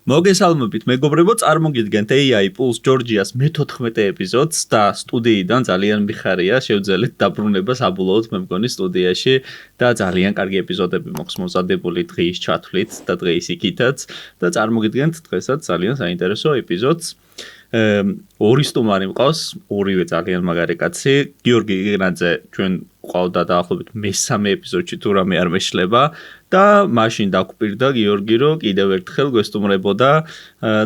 მოგესალმებით მეგობრებო, წარმოგიდგენთ AI Pulse Georgia-ს მე-14 ეპიზოდს და სტუდიიდან ძალიან მიხარია შევძელით დაბრუნება საბოლოოდ მე მგონი სტუდიაში და ძალიან კარგი ეპიზოდები მოხს მომზადებული დღის ჩათვლით და დღის იქითაც და წარმოგიდგენთ დღესაც ძალიან საინტერესო ეპიზოდს. ორი სტუმარი მყავს, ორივე ძალიან მაგარი კაცი. გიორგი იგნაძე ჩვენ ყავდა დაახლოებით მე-3 ეპიზოდში თუ რამე არ მეშლება და მაშინ დაგვპირდა გიორგი რომ კიდევ ერთხელ გვესტუმრებოდა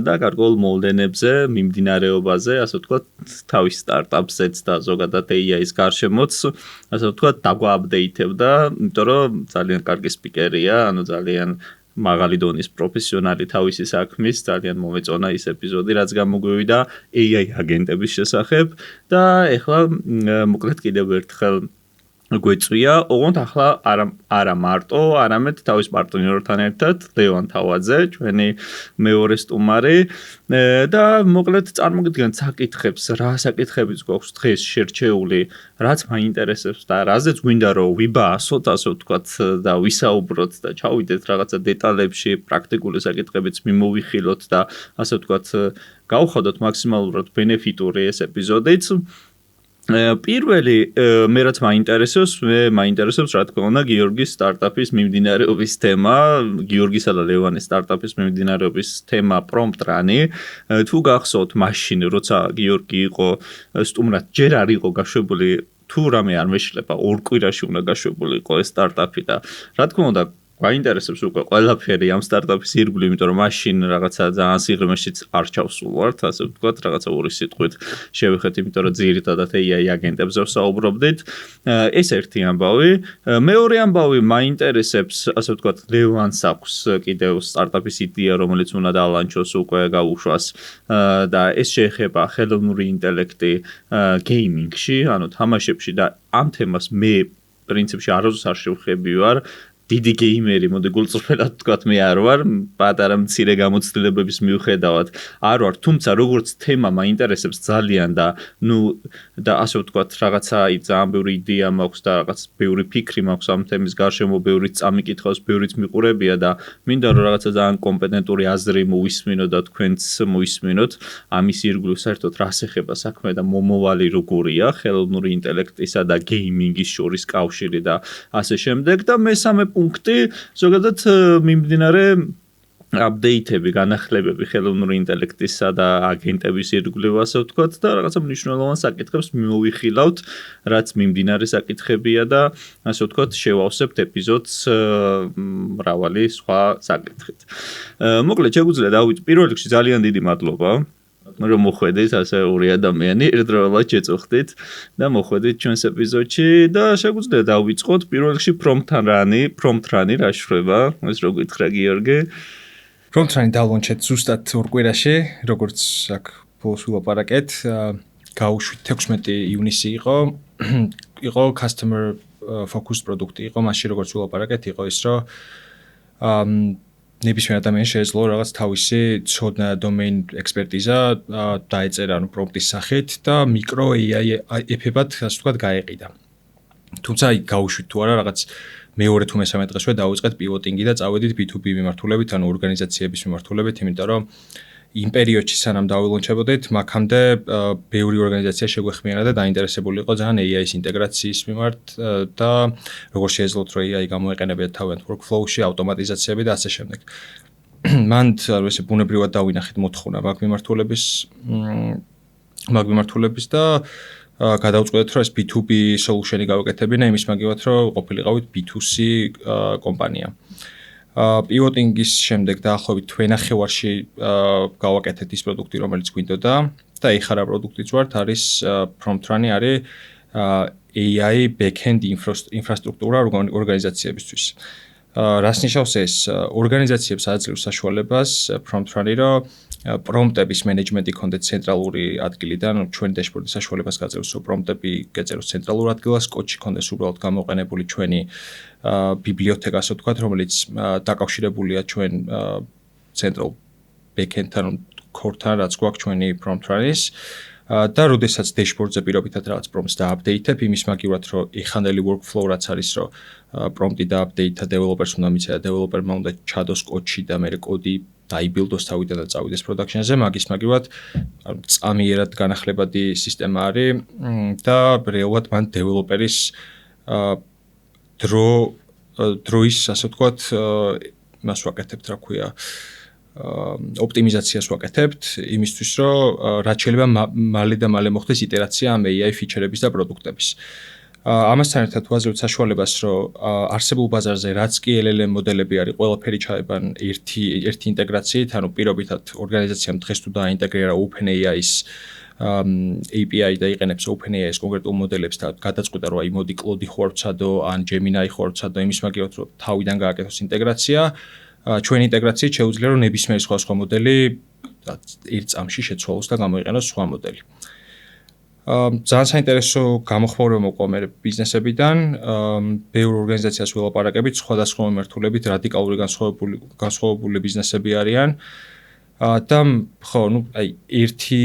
და გარკვეულ მოლდენებზე, მიმდინარეობაზე, ასე ვთქვათ, თავის სტარტაპზეც და ზოგადად AI-ის გარშემოც, ასე ვთქვათ, დაგვააპდეითებდა, იმიტომ რომ ძალიან კარგი სპიკერია, ანუ ძალიან მაღალი დონის პროფესიონალი თავისი საქმის, ძალიან მომეწონა ის ეპიზოდი, რაც გამოგვივიდა AI აგენტების შესახებ და ეხლა მოკლედ კიდევ ერთხელ გვეწვია, ოღონდ ახლა არა მარტო, არამედ თავის პარტნიორთან ერთად, ლევან თავაძე, ჩვენი მეორე სტუმარი და მოკლედ წარმოგიდგენთ საკითხებს, რა საკითხებიც გვაქვს დღეს შერჩეული, რაც მაინტერესებს და რაზეც გვინდა რომ ვიბაასოთ, ასე ვთქვათ და ვისაუბროთ და ჩავიდეთ რაღაცა დეტალებში, პრაქტიკული საკითხებიც მიმოვიხილოთ და ასე ვთქვათ გავხადოთ მაქსიმალურად ბენეფიტური ეს ეპიზოდიც. პირველი მე რაც მაინტერესებს რა თქმა უნდა გიორგის სტარტაპის მიმდინარეობის თემა, გიორგისა და ლევანის სტარტაპის მიმდინარეობის თემა Prompt Run-ი. თუ გახსოვთ მაშინ როცა გიორგი იყო სტუმრად ჯერ არ იყო გაშვებული, თუ რამე არ მეშლება, 2 კვირაში უნდა გაშვებული იყო ეს სტარტაპი და რა თქმა უნდა გვაინტერესებს უკვე ყველაფერი ამ სტარტაპის ირგვლივ, იმიტომ რომ მაშინ რაღაცა ძალიან სიღრმეშიც არ ჩავსულვართ, ასე ვთქვათ, რაღაცა ორი სიტყვით შევეხეთ, იმიტომ რომ ძირითადად AI აგენტებზე ვსაუბრობდით. ეს ერთი ამბავი. მეორე ამბავი მაინტერესებს, ასე ვთქვათ, ლევანს აქვს კიდევ სტარტაპის იდეა, რომელიც უნდა დალანჩოს უკვე გაუშვას და ეს შეეხება ხელოვნური ინტელექტი გეიმინგში, ანუ თამაშებში და ამ თემას მე პრინციპში არასდროს არ შევხვები ვარ. დიდი გეიმერი, მოდი გულწრფელად ვთქვათ, მე არ ვარ, პატარა მცირე გამოცდილებების მიუხედავად არ ვარ, თუმცა როგორც თემა მაინტერესებს ძალიან და და ასე ვთქვათ, რაღაცა ძალიან ბევრი იდეა მაქვს და რაღაც ბევრი ფიქრი მაქვს ამ თემის გარშემო, ბევრიც წამიკითხავს, ბევრიც მიყურებია და მინდა რომ რაღაცა ძალიან კომპეტენტური აზრი მოვისმინო და თქვენც მოვისმინოთ ამის ირგვლივ საერთოდ რას ეხება საქმე და მომავალი როგორია ხელოვნური ინტელექტისა და გეიმინგის შორის კავშირი და ასე შემდეგ და მესამე პუნქტი ზოგადად მიმდინარე აპდეითები, განახლებები ხელოვნური ინტელექტისა და აგენტების ირგვლივ, ასე ვთქვათ, და რაღაცა მნიშვნელოვან საკითხებს მიმოვიხილავთ, რაც მიმდინარე საკითხებია და ასე ვთქვათ, შევავსებთ ეპიზოდს მრავალი სხვა საკითხით. მოკლედ, შეგვიძლია დავიწყოთ. პირველ რიგში ძალიან დიდი მადლობა. რომ მოხვედით ასე ორი ადამიანი ერთდროულად შეწუხდით და მოხვედით ჩვენს ეპიზოდში და შეგვიძლია დავიწყოთ პირველ რიგში Prompt Run-ი რა შვება, ეს რო გითხრა გიორგი. Prompt Run-ი დალონჩეთ ზუსტად 2 კვირაში, როგორც აქ ფულს ვილაპარაკეთ, გაუშვით 16 ივნისი იყო customer focused პროდუქტი იყო, მაშინ როგორც ვილაპარაკეთ, იყო ის რომ ნებისმიერ ადამიანს შეეძლო რაღაც თავისი ცოდნა დომეინ ექსპერტიზა დაეწერა ანუ პრომპტის სახით და მიკრო AI ეფებად ასე ვთქვათ გაეყიდა. თუმცა გაუშვით თუ არა რაღაც მეორე თუ მესამე დღესვე დავიწყეთ პივოტინგი და წავედით B2B მიმართულებით ანუ ორგანიზაციების მიმართულებით, იმიტომ რომ იმ პერიოდში სანამ დავილონჩებოდით, მაგამდე ბევრი ორგანიზაცია შეგვეხმიანა და დაინტერესებული იყო ძალიან AI-ის ინტეგრაციის მიმართ და როგორ შეეძლოთ რომ AI გამოეყენებიათ თავიანთ workflow-ში, ავტომატიზაციები და ასე შემდეგ. მან ესე ბუნებრივად დავინახეთ მოთხოვნა მაგ მიმართულების და გადავწყვეტეთ რომ ეს B2B solution-ი გავაკეთებინა იმის მაგივად რომ ყოფილიყავით B2C კომპანია. პივოტინგის შემდეგ დაახლოებით თვენახევარში გავაკეთეთ ის პროდუქტი, რომელიც გვინდოდა და ეხლა რა პროდუქტიც ვართ, არის Prompt Run-ი არის AI backend ინფრასტრუქტურა ორგანიზაციებისთვის. რას ნიშნავს ეს? ორგანიზაციებს აძლევს საშუალებას Prompt Run-ი, რომ პრომპტების მენეჯმენტი კონდეთ ცენტრალური ადგილიდან, ჩვენი დაშბორდის საშუალებას გაძლევს, რომ პრომპტები გეწეროს ცენტრალურ ადგილას, კოდში კონდეს უბრალოდ გამოყენებული ჩვენი ბიბლიოთეკა, ასე ვთქვათ, რომელიც დაკავშირებულია ჩვენ central backend-თან, core-თან, რაც გვაქვს ჩვენი Prompt Run-ის. და როდესაც dashboard-ზე პირობითად რაღაც prompts და-update-ებ, იმის მაგივრად, რომ ეხანდელი workflow რაც არის, რომ prompt-ი და-update-ა developers უნდა მიცედა, developer-მა უნდა ჩადოს კოდში და მერე კოდი დაიბილდოს თავიდან და წავიდეს production-ზე, მაგის-მაგივად წამიერად განახლებადი სისტემა არის და რეალურად მან დეველოპერის დროის, ასე ვთქვათ, მას ვაკეთებთ, რა ქვია, ოპტიმიზაციას ვაკეთებთ იმისთვის, რომ რაც შეიძლება მალე და მალე მოხდეს იტერაცია ამ AI ფიჩერების და პროდუქტების. ამასთან ერთად ვაზრებთ საშუალებას, რომ არსებულ ბაზარზე რაც კი LLM მოდელები არის, ყველაფერი ჩაებან ერთი ინტეგრაციით, ანუ პირობითად ორგანიზაციამ დღეს თუ დაინტეგრირა OpenAI-ის API და იყენებს OpenAI-ის კონკრეტულ მოდელებს და გადაწყვიტა, რომ აი მოდი Claude ხوارცადო ან Gemini ხوارცადო, იმის მაგივრად რომ თავიდან გააკეთოს ინტეგრაცია, ჩვენი ინტეგრაციით შეუძლია რომ ნებისმიერი სხვა მოდელი ერთ წამში შეცვალოს და გამოიყენოს სხვა მოდელი. ძალიან საინტერესო გამოხმაურება მოყვა მე ბიზნესებიდან, ბევრ ორგანიზაციას ველაპარაკებით, სხვადასხვა მიმართულებით რადიკალური განსხვავებული ბიზნესები არიან და ხო, ნუ აი ერთი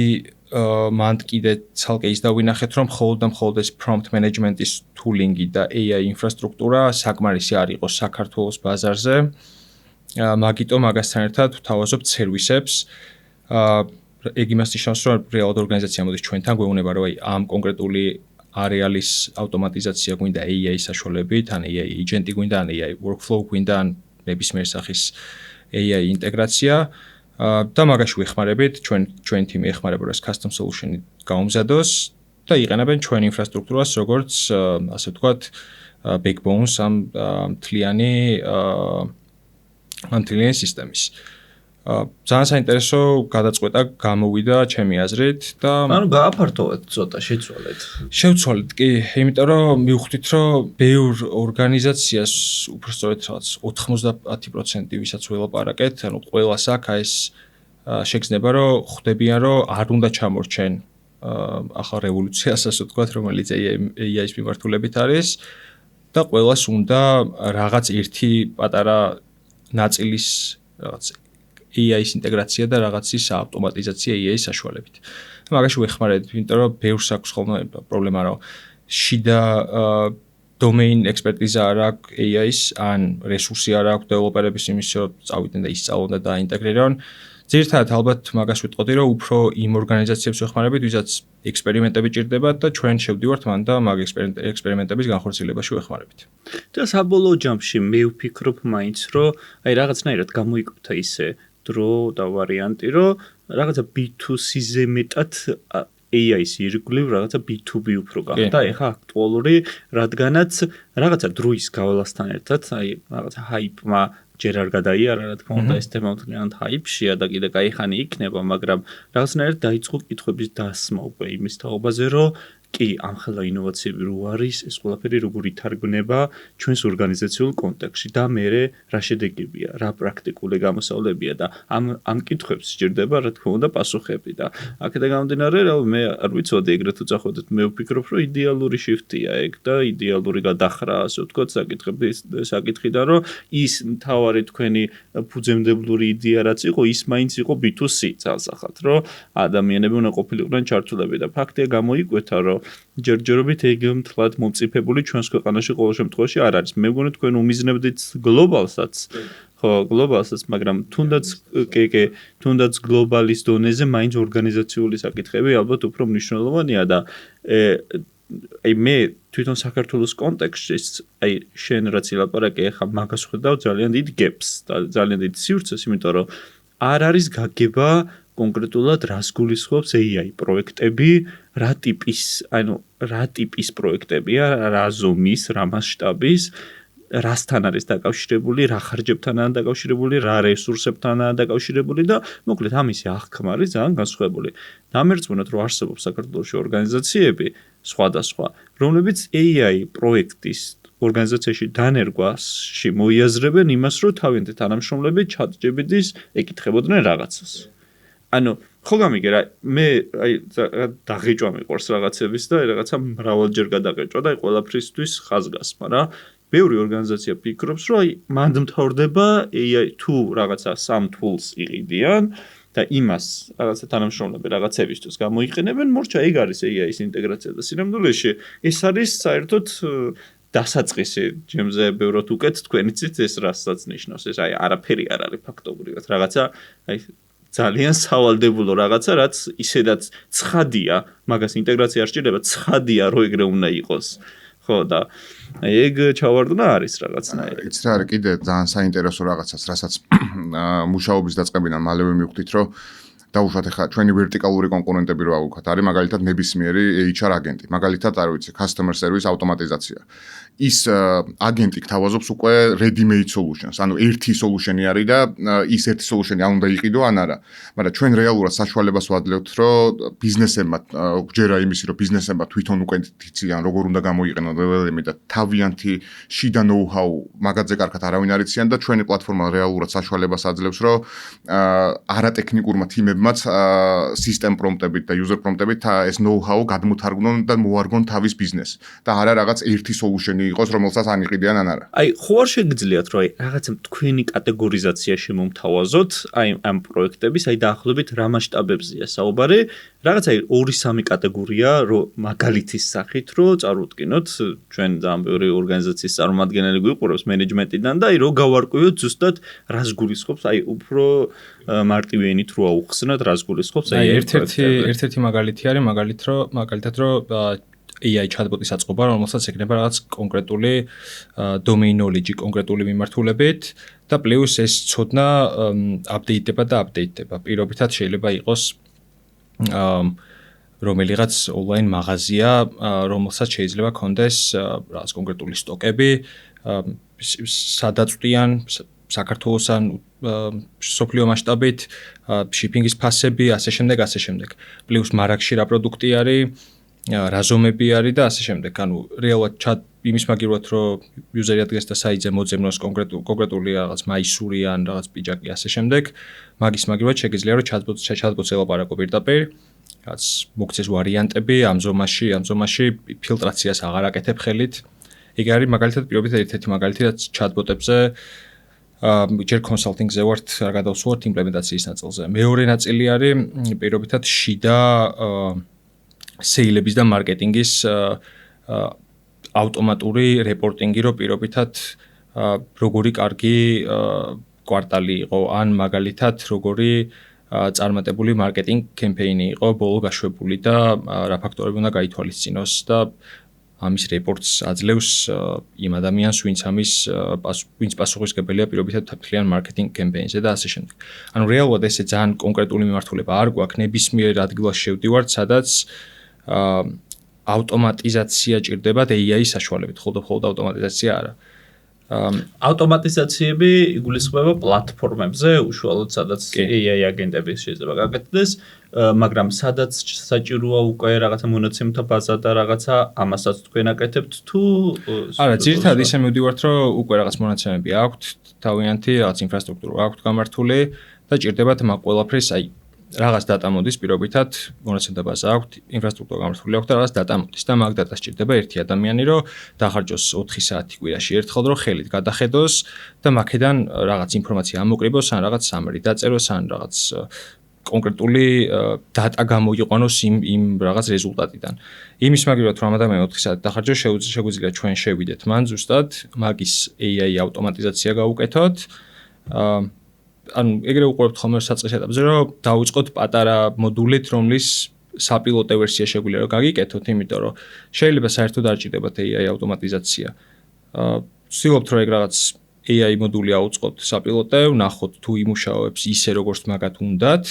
მანდ კიდე ცალკე ის დავინახეთ, რომ მხოლოდ ეს prompt management-ის tooling-ი და AI ინფრასტრუქტურა საკმარისი არ იყო საქართველოს ბაზარზე. მაგიტომ მაგასთან ერთად ვთავაზობთ სერვისებს. ეგ იმას ნიშნავს, რომ რეალურად ორგანიზაცია მოდის ჩვენთან, გვეუბნება, რომ აი ამ კონკრეტული არეალის ავტომატიზაცია გვინდა AI საშუალებით, ან AI agent-ი გვინდა, ან AI workflow გვინდა, ან ნებისმიერ სახის AI ინტეგრაცია და მაგაში ვეხმარებით, ჩვენ თიმი ეხმარება, რომ ეს custom solution-ი გაუმზადოს და იყენებენ ჩვენ ინფრასტრუქტურას, როგორც ასე ვთქვათ, backbone-ს ამ მთლიანი სისტემის. ძალიან საინტერესო გადაწყვეტა გამოვიდა ჩემი აზრით და ანუ გააფართოვეთ ცოტა, შეცვალეთ. შევცვალეთ კი, იმიტომ რომ მივხვდით, რომ ბევრ ორგანიზაციას უბრალოდ რაღაც 90% ვისაც ველაპარაკეთ, ანუ ყველას აქვს ეს შეგრძნება, რომ ხვდებიან, რომ არ უნდა ჩამორჩენ ახალ რევოლუციას, ასე ვთქვათ, რომელიც AI-ის მიმართულებით არის და ყველას უნდა რაღაც ერთი პატარა ნაწილის რაღაც AI-ის ინტეგრაცია და რაღაცის ავტომატიზაცია AI-ის საშუალებით. მაგაში ვეხმარებით, იმიტომ რომ ბევრს აქვს ხოლმე პრობლემა, რომ შიდა domain expertise არ აქვს AI-ის, ან რესურსი არ აქვს დეველოპერების იმის, რომ წავიდნენ და ისწავლონ და დაინტეგრირონ. ძირითადად ალბათ მაგას ვიტყოდი, რომ უფრო იმ ორგანიზაციებს ვეხმარებით, ვისაც ექსპერიმენტები ჭირდებათ და ჩვენ შევდივართ მან და მაგ ექსპერიმენტების განხორციელებაში ვეხმარებით. და საბოლოო ჯამში მე ვფიქრობ მაინც, რომ აი რაღაცნაირად გამოიკვეთა ისე დრო და ვარიანტი, რომ რაღაცა B2C-ზე მეტად AI-ის ირგვლივ რაღაცა B2B უფრო გახდა ეხა აქტუალური, რადგანაც რაღაცა დროის გავალასთან ერთად, აი რაღაცა hype-მა ჯერ არ გადაიარა, რა თქმა უნდა, ეს თემა მთლიანად hype-შია და კიდე кайხანი იქნება, მაგრამ რაღაცნაირად დაიწყო კითხვების დასმა უკვე იმის თაობაზე, რომ კი, ამხელა ინოვაციები რო არის, ეს ყველაფერი როგორ ითარგმნება ჩვენს ორგანიზაციულ კონტექსტში და მერე რა შედეგებია, რა პრაქტიკული გამოსავლებია და ამ კითხვებს სჭირდება, რა თქმა უნდა, პასუხები და აქედან გამომდინარე, მე არ ვიცოდი ეგრეთ უწახოდეთ, მე ვფიქრობ, რომ идеალური shift-ია ეგ და идеალური გადახრა, ასე ვთქვათ, საკითხიდან, რომ ის მთავარი თქვენი ფუძემდებლური იდეა რაც იყო, ის მაინც იყო B2C ძალსახად, რომ ადამიანები უნდა ყოფილიყვნენ ჩართულები და ფაქტია გამოიკვეთა, რომ ჯერჯერობით ეგ მთლად მომწიფებული ჩვენს ქვეყანაში ყოველ შემთხვევაში არ არის. მე მგონი თქვენ უმიზნებდით გლობალსაც, ხო, გლობალსაც, მაგრამ თუნდაც გლობალის დონეზე მაინც ორგანიზაციული საკითხები ალბათ უფრო მნიშვნელოვანია და აი მე თვითონ საქართველოს კონტექსტში, აი შენ რაც ილაპარაკე, ახლა მაგას ხედავ ძალიან დიდ gaps და ძალიან დიდ სივრცეს, იმიტომ რომ არ არის გაგება კონკრეტულად რას გულისხმობს AI პროექტები, რა ტიპის პროექტებია, რა ზომის, რა მასშტაბის, რასთან არის დაკავშირებული, რა ხარჯებთანაა დაკავშირებული, რა რესურსებთანაა დაკავშირებული და მოკლედ ამისი აღქმა არის ძალიან განსხვავებული. დამერწმუნოთ, რომ არსებობს საქართველოში ორგანიზაციები სხვადასხვა, რომლებიც AI პროექტის ორგანიზაციაში დანერგვაში მოიაზრებენ იმას, რომ თავიანთი თანამშრომლები ChatGPT-ს ეკითხებოდნენ რაღაცას. ანუ ხო გამიგე რა, მე აი დაღეჭვა მიყვარს რაღაცების და რაღაცა მრავალჯერ გადაღეჭვა და აი ყველაფრისთვის ხაზგასმა რა. ბევრი ორგანიზაცია ფიქრობს, რომ აი მანდ მთავრდება AI თუ რაღაცა სამ tools იყიდიან და იმას რაღაცა თანამშრომლები რაღაცებისთვის გამოიყენებენ, მორჩა ეგ არის AI-ის ინტეგრაცია და სინამდვილეში ეს არის საერთოდ დასაწყისი ჩემზე ბევრად უკეთ თქვენ იცით ეს რასაც ნიშნავს ეს აი არაფერი არ არის ფაქტობრივად რაღაცა აი ძალიან სავალდებულო რაღაცა რაც ისედაც ცხადია მაგას ინტეგრაცია არ სჭირდება ცხადია რომ ეგრე უნდა იყოს ხო და ეგ ჩავარდნა არის რაღაცნაირი იცი რა არის კიდე ძალიან საინტერესო რაღაცას რასაც მუშაობის დაწყებიდან მალევე მივხვდით რომ დაუშვათ ახლა ჩვენი ვერტიკალური კონკურენტები რა ვუქოთ არის მაგალითად ნებისმიერი HR აგენტი მაგალითად არ ვიცი customer service ავტომატიზაცია ის აგენტი გთავაზობს უკვე ready made solutions ანუ ერთი solution-ი არის და ის ერთი solution-ი არ უნდა იყიდო ან არა მაგრამ ჩვენ რეალურად საშუალებას ვადლებთ რომ ბიზნესებმა გჯერა იმისი რომ ბიზნესებმა თვითონ უკვე იციან როგორ უნდა გამოიყენონ LLM-ი და თავიანთი შიდა know-how მაგაზე კარგად არავინ არ იციან და ჩვენი პლატფორმა რეალურად საშუალებას აძლევს რომ არატექნიკურმა თიმებმაც system prompt-ებით და user prompt-ებით ეს know-how გადმოთარგმნონ და მოარგონ თავის ბიზნესს და არა რაღაც ერთი solution-ი იყოს რომელსაც ან იყიდიან ან არა. აი ხო არ შეგიძლიათ რომ აი რაღაცა თქვენი კატეგორიზაცია შემომთავაზოთ აი ამ პროექტების აი დაახლოებით რა მასშტაბებზეა საუბარი რაღაცა 2-3 კატეგორია რომ მაგალითის სახით რომ წარუდგინოთ ჩვენ ძალიან ბევრი ორგანიზაციის წარმომადგენელი გვიყურებს მენეჯმენტიდან და აი რომ გავარკვიოთ ზუსტად რას გულისხმობს აი უფრო მარტივი ენით რო აუხსნათ რას გულისხმობს აი ერთ-ერთი მაგალითი არის მაგალითად რომ AI chatbot-ის აწყობა, რომელსაც ეკნება რაღაც კონკრეტული domain knowledge, კონკრეტული მიმართულებით და პლუს ეს ცოდნა აპდეიტდება. პირობითად შეიძლება იყოს რომელიღაც online მაღაზია, რომელსაც შეიძლება კონდეს რაღაც კონკრეტული სტოკები, სადაწვდიან საქართველოს ან სოფლიო მასშტაბით, shipping-ის ფასები, ასე შემდეგ. პლუს მარაგში რა პროდუქტი არის რაზომები არის და ასე შემდეგ. ანუ რეალურად chat იმის მაგივრად რომ user-ი ადგეს და საიტზე მოძებნოს კონკრეტული რაღაც მაისური ან რაღაც პიჯაკი ასე შემდეგ. მაგის მაგივრად შეგიძლია რომ chatbot-ს ელაპარაკო პირდაპირ. რაც მოგცეს ვარიანტები ამ ზომაში ფილტრაციას აღარ აკეთებ ხელით. ეგ არის მაგალითად პირობითად ერთ-ერთი მაგალითი რაც chatbot-ებზე ჯერ კონსალტინგზე ვართ რა გადავსვათ იმპლემენტაციის ნაწილზე. მეორე ნაწილი არის პირობითად შიდა სეილების და მარკეტინგის ავტომატური რეპორტინგი რო პირობითად როგორი კარგი კვარტალი იყო ან მაგალითად როგორი წარმატებული მარკეტინგ კემპეინი იყო ბოლო გაშვებული და რა ფაქტორები უნდა გაითვალისწინოს და ამის რეპორტს აძლევს იმ ადამიანს ვინც პასუხისმგებელია პირობითად მთლიან მარკეტინგ კემპეინზე და ასე შემდეგ. ანუ რეალურად ესე ძალიან კონკრეტული მიმართულება არ გვაქვს ნებისმიერ ადგილას შევდივართ სადაც ავტომატიზაცია ჭირდება AI-ის საშუალებით, მხოლოდ ავტომატიზაცია არა. ავტომატიზაციები იგულისხმება პლატფორმებზე, უშუალოდ სადაც AI აგენტები შეიძლება გაკეთდეს, მაგრამ სადაც საჭიროა უკვე რაღაცა მონაცემთა ბაზა და რაღაცა ამასაც თქვენ აკეთებთ თუ არა, ძირითადად ისე მივდივართ, რომ უკვე რაღაც მონაცემები აქვთ, თავიანთი რაღაც ინფრასტრუქტურა აქვთ გამართული და ჭირდებათ მაგ ყველაფრის აი რაღაც დატა მოდის პირობითად მონაცემთა ბაზა აქვთ, ინფრასტრუქტურა გამართული აქვთ და რაღაც დატა მოდის და მაგ დატას ჭირდება ერთი ადამიანი, რომ დახარჯოს 4 საათი კვირაში ერთხელ, რომ ხელით გადახედოს და მაქედან რაღაც ინფორმაცია ამოკრიბოს, ან რაღაც summary დაწეროს, ან რაღაც კონკრეტული დატა გამოიყვანოს იმ რაღაც რეზულტატიდან. იმის მაგივრად რომ ადამიანი 4 საათი დახარჯოს, შეგვიძლია ჩვენ შევიდეთ მან ზუსტად მაგის AI ავტომატიზაცია გავუკეთოთ. ანუ ეგრე უყურებთ ხოლმე საწყის ეტაპზე რომ დავიწყოთ პატარა მოდულით რომლის საპილოტო ვერსია შეგვიძლია რომ გაგიკეთოთ იმიტომ რომ შეიძლება საერთოდ არ ჭირდებათ AI ავტომატიზაცია. ვცდილობთ რომ ეგ რაღაც AI მოდული ავუწყოთ საპილოტო, ვნახოთ თუ იმუშავებს ისე როგორც მაგათ უნდათ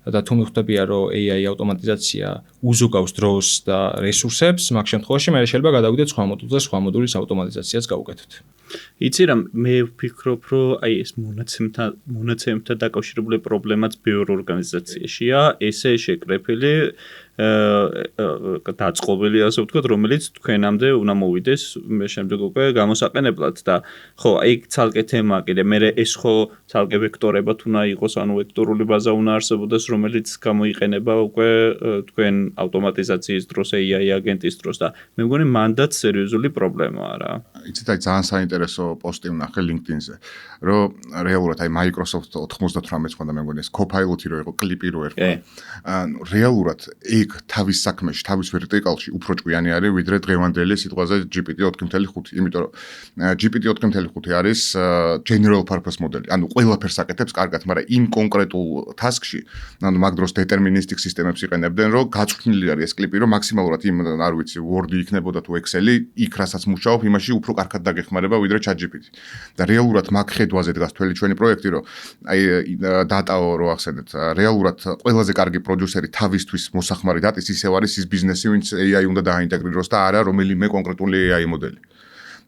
და თუ მიხვდებია რომ AI ავტომატიზაცია უზოგავს დროს და რესურსებს, მაგ შემთხვევაში მე შეიძლება გადავიდეთ სხვა მოდულზე, სხვა მოდულის ავტომატიზაციას გავუკეთოთ. იცი რა მე ვფიქრობ რომ აი ეს მონაცემთა დაკავშირებული პრობლემაც ბევრ ორგანიზაციაშია ესე შეკრებილი დაწყობილი ასე ვთქვათ რომელიც თქვენამდე უნდა მოვიდეს მე შემდეგ უკვე გამოსაყენებლად და ხო აი ცალკე თემა კიდე მე ეს ხო ცალკე ვექტორებად უნდა იყოს ანუ ვექტორული ბაზა უნდა არსებობდეს რომელიც გამოიყენება უკვე თქვენ ავტომატიზაციის დროს AI აგენტის დროს და მე მგონი მანდაც სერიოზული პრობლემაა რა იცით, აი ძალიან საინტერესო პოსტი ვნახე LinkedIn-ზე, რომ რეალურად აი Microsoft 98-ს ხონდა მე მგონი ეს Copilot-ი რო იყო, კლიპი რო ერქვა. ანუ რეალურად ეგ თავის საქმეში, თავის ვერტიკალში უფრო ჭკვიანი არის ვიდრე დღევანდელი სიტყვაზე GPT-4.5, იმიტომ რომ GPT-4.5 არის general purpose მოდელი. ანუ ყველაფერს აკეთებს კარგად, მაგრამ იმ კონკრეტულ task-ში, ანუ მაგ დროს deterministic სისტემებს იყენებდნენ, რომ გაწვრთნილი არის ეს კლიპი, რომ მაქსიმალურად იმ არ ვიცი Word-ი იქნებოდა თუ Excel-ი, იქ რასაც მუშაობ, იმაში უფრო კარგად დაგეხმარება ვიდრე ChatGPT. და რეალურად მაგ ხედვაზე დგას თველი ჩვენი პროექტი, რომ აი დატაო რო ახსენეთ, რეალურად ყველაზე კარგი პროდიუსერი თავისთვის მოსახმარი დატის ისევ არის ის ბიზნესი, ვინც AI უნდა დააინტეგრიროს და არა რომელიმე კონკრეტული AI მოდელი.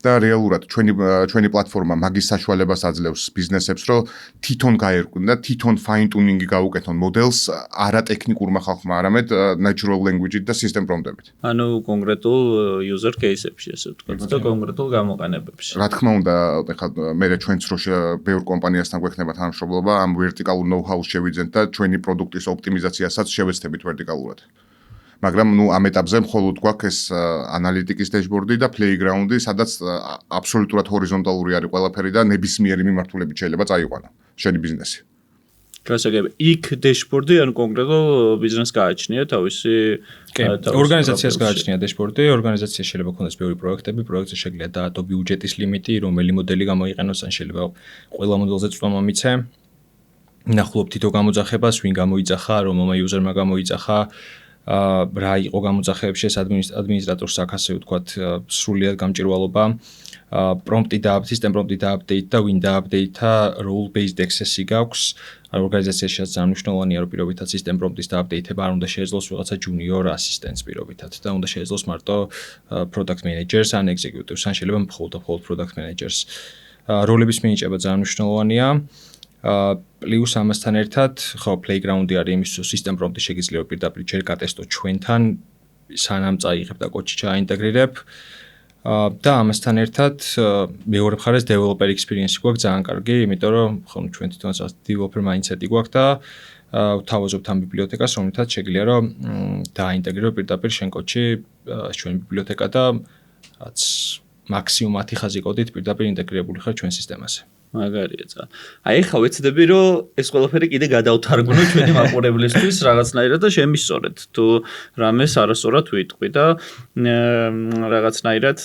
და რეალურად ჩვენი პლატფორმა მაგის საშუალებას აძლევს ბიზნესებს, რომ თვითონ გაერკვენ და თვითონ fine tuning-ი გაუკეთონ მოდელს არა ტექნიკურმა ხალხმა, არამედ natural language-ით და system prompt-ებით. ანუ კონკრეტულ user case-ებში, ასე ვთქვათ, და კონკრეტულ გამოყენებებში. რა თქმა უნდა, ეხლა მე ჩვენც რო ბევრ კომპანიასთან გვექნება თანამშრომლობა, ამ vertical know-how-ს შევიძენთ და ჩვენი პროდუქტის ოპტიმიზაციასაც შევეცდებით vertical-ურად. მაგრამ ამ ეტაპზე მხოლოდ გვაქვს ეს ანალიტიკის დაშბორდი და playground-ი, სადაც აბსოლუტურად ჰორიზონტალური არის ყველაფერი და ნებისმიერი მიმართულებით შეიძლება წაიყვანო შენი ბიზნესი. გასაგები, იქ დაშბორდი ან კონკრეტულ ბიზნესს გააჩნია თავისი ორგანიზაციას გააჩნია დაშბორდი, ორგანიზაციაში შეიძლება ქონდეს ბევრი პროექტები, პროექტზე შეიძლება დაატო ბიუჯეტის ლიმიტი, რომელი მოდელი გამოიყენოს, ან შეიძლება ყველა მოდელზე წვდომა მიცე. ნახულობ თითო გამოძახებას, ვინ გამოიძახა, რომელმა იუზერმა გამოიძახა, რა იყო გამოძახეებში ეს ადმინისტრატორს აქ ასე ვთქვათ სრულიად გამჭირვალობა პრომპტი და სისტემ პრომპტი და აპდეიტ და win და აპდეიტა role based access-ი გაქვს ორგანიზაციაში ძალიან მნიშვნელოვანია რომ პირობითად სისტემ პრომპტის და აპდეიტება არ უნდა შეეძლოს ვიღაცა junior assistants პირობითად და უნდა შეეძლოს მარტო product managers ან executives ან შეიძლება მხოლოდ product managers როლების მინიჭება ძალიან მნიშვნელოვანია პლუს ამასთან ერთად ხო playground-ი არის იმის system prompt-ი შეგიძლია პირდაპირ ჯერ გატესტო ჩვენთან სანამ წაიღებ და კოდში ჩაინტეგრირებ და ამასთან ერთად მეორე მხარეს developer experience-ი გვაქვს ძალიან კარგი, იმიტომ რომ ხო ჩვენ თვითონაც developer mindset-ი გვაქვს და ვთავაზობთ ამ ბიბლიოთეკას, რომელთაც შეგვიძლია რომ დააინტეგრირო პირდაპირ შენ კოდში ჩვენი ბიბლიოთეკა და რაც მაქსიმუმ 10 ხაზი კოდით პირდაპირ ინტეგრირებული ხარ ჩვენ სისტემაზე. მაგარია ძალიან. აი ხა ვეცდები რომ ეს ყველაფერი კიდე გადავთარგმნო ჩვენი მაყურებლისთვის რაღაცნაირად და შემისწორეთ. თუ რამეს არასწორად ვიტყვი და რაღაცნაირად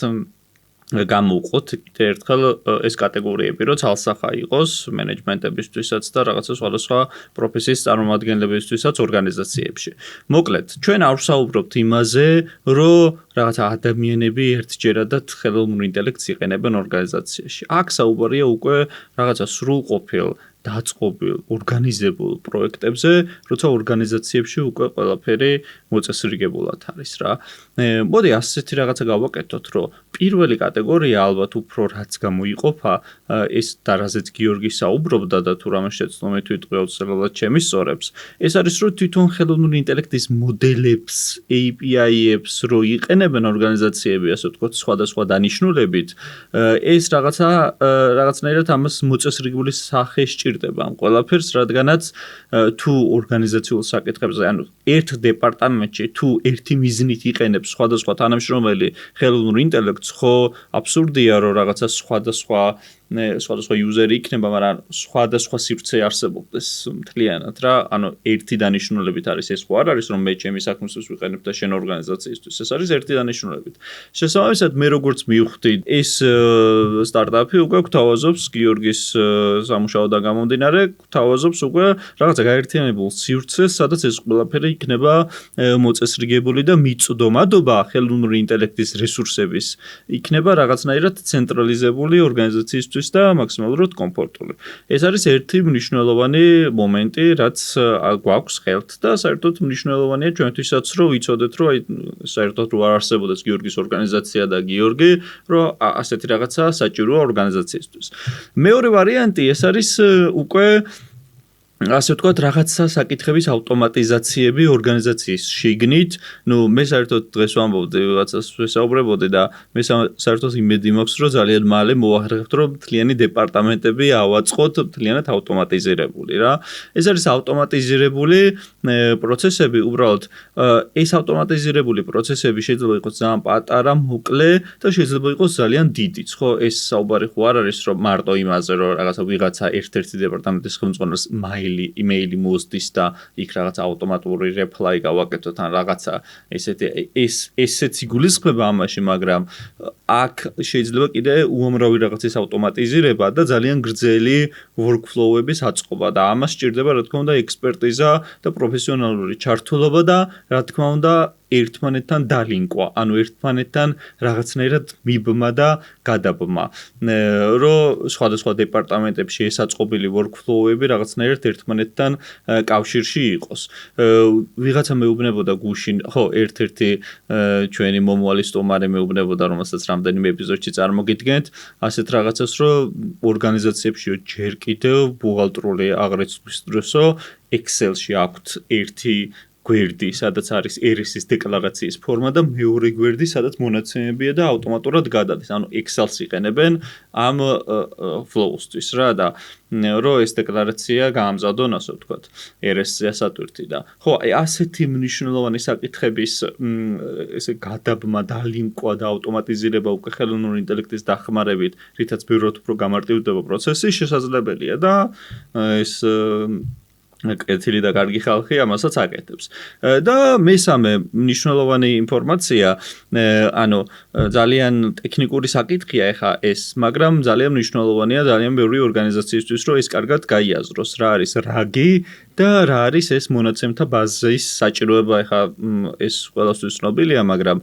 გამოვყოთ კიდე ერთხელ ეს კატეგორიები, რომ ცალსახა იყოს მენეჯმენტებისთვისაც და რაღაცა სხვადასხვა პროფესიის წარმომადგენლებისთვისაც ორგანიზაციებში. მოკლედ, ჩვენ არ ვსაუბრობთ იმაზე, რომ რაღაცა ადამიანები ერთჯერადად ხელოვნურ ინტელექტს იყენებენ ორგანიზაციაში. აქ საუბარია უკვე რაღაცა სრულყოფილ დაწყობილ ორგანიზებულ პროექტებზე, როცა ორგანიზაციებში უკვე ყველაფერი მოწესრიგებულად არის რა. მოდი ასეთი რაღაცა გავაკეთოთ, რომ პირველი კატეგორია ალბათ უფრო რაც გამოიყოფა ეს და რაზეც გიორგი საუბრობდა და თუ რამე შეცდომით ვიტყვი აუცილებლად შემისწორებს. ეს არის რომ თვითონ ხელოვნური ინტელექტის მოდელებს, API-ებს რო იყენებენ ორგანიზაციები, ასე ვთქვათ, სხვადასხვა დანიშნულებით, ეს რაღაცნაირად ამას მოწესრიგებული სახე სჭირდება ამ ყველაფერს, რადგანაც თუ ორგანიზაციულ საკითხებზე, ანუ ერთ დეპარტამენტში თუ ერთი მიზნით იყენებს სხვადასხვა თანამშრომელი ხელოვნურ ინტელექტს, ხო აბსურდია რომ რაღაცა სხვადასხვა user-ი იქნება, მაგრამ სხვადასხვა სივრცე არსებობდეს მთლიანად რა, ანუ ერთი დანიშნულებით არის ეს ხო არ არის რომ მე ჩემი საქმისთვის ვიყენებ და შენ ორგანიზაციისთვის, ეს არის ერთი დანიშნულებით. შესაბამისად მე როგორც მივხვდი, ეს სტარტაპი უკვე გვთავაზობს გიორგის სამუშაოდან გამომდინარე, გვთავაზობს უკვე რაღაცა გაერთიანებულ სივრცეს, სადაც ეს ყველაფერი იქნება მოწესრიგებული და მიწვდომადობა ხელოვნური ინტელექტის რესურსების იქნება რაღაცნაირად ცენტრალიზებული ორგანიზაციისთვის და მაქსიმალურად კომფორტული. ეს არის ერთი მნიშვნელოვანი მომენტი, რაც გვაქვს ხელთ და საერთოდ მნიშვნელოვანია ჩვენთვისაც, რომ ვიცოდეთ, რომ აი საერთოდ რო არ არსებობდეს გიორგის ორგანიზაცია და გიორგი, რომ ასეთი რაღაცა საჭიროა ორგანიზაციისთვის. მეორე ვარიანტი ეს არის უკვე ასე ვთქვათ, რაღაცა საკითხების ავტომატიზაციები ორგანიზაციის შიგნით. მე საერთოდ დღეს ვამბობდი, რაღაცას ვესაუბრებოდი და მე საერთოდ იმედი მაქვს, რომ ძალიან მალე მოვახერხებთ, რომ მთლიანი დეპარტამენტები ავაწყოთ მთლიანად ავტომატიზირებული რა. ეს არის ავტომატიზირებული პროცესები, უბრალოდ ეს ავტომატიზირებული პროცესები შეიძლება იყოს ძალიან პატარა, მოკლე და შეიძლება იყოს ძალიან დიდიც, ხო? ეს საუბარი ხო არ არის, რომ მარტო იმაზე, რომ რაღაცა ვიღაცა ერთ-ერთი დეპარტამენტის ხელმძღვანელს იმეილი მოსდის და იქ რაღაცა ავტომატური რეპლაი გავაკეთოთ ან რაღაცა ესეც იგულისხმება ამაში, მაგრამ აქ შეიძლება კიდე უამრავი რაღაცის ავტომატიზირება და ძალიან გრძელი workflow-ების აწყობა და ამას სჭირდება რა თქმა უნდა ექსპერტიზა და პროფესიონალური ჩართულობა და რა თქმა უნდა ერთმანეთთან დალინკვა, ანუ ერთმანეთთან რაღაცნაირად მიბმა და გადაბმა, რომ სხვადასხვა დეპარტამენტებში ესაწყობილი workflow-ები რაღაცნაირად ერთმანეთთან კავშირში იყოს. ვიღაცა მეუბნებოდა გუშინ, ხო, ერთ-ერთი ჩვენი მომავალი სტუმარი მეუბნებოდა, რომელსაც რამდენიმე ეპიზოდში წარმოგიდგენთ, ასეთ რაღაცას, რომ ორგანიზაციებში ჯერ კიდევ ბუღალტრული აღრეცვის დროსო Excel-ში აქვთ ერთი გვერდი, სადაც არის ERIS-ის დეკლარაციის ფორმა და მეორე გვერდი, სადაც მონაცემებია და ავტომატურად გადადის. ანუ Excel-ს იყენებენ ამ flows-თვის რა და რომ ეს დეკლარაცია გაამზადონ, ასე ვთქვათ, ERIS-ზე ასატვირთი და ხო, აი ასეთი მნიშვნელოვანი საკითხების ესე გადაბმა, დალინკვა და ავტომატიზირება უკვე ხელოვნური ინტელექტის დახმარებით, რითაც ბევრად უფრო გამარტივდება პროცესი, შესაძლებელია და ეს კეთილი და კარგი ხალხი ამასაც აკეთებს. და მესამე მნიშვნელოვანი ინფორმაცია, ანუ ძალიან ტექნიკური საკითხია ეხა ეს, მაგრამ ძალიან მნიშვნელოვანია ძალიან ბევრი ორგანიზაციისთვის, რომ ეს კარგად გაიაზროს, რა არის რაგი და რა არის ეს მონაცემთა ბაზის საჭიროება, ეხა ეს ყველასთვის ცნობილია, მაგრამ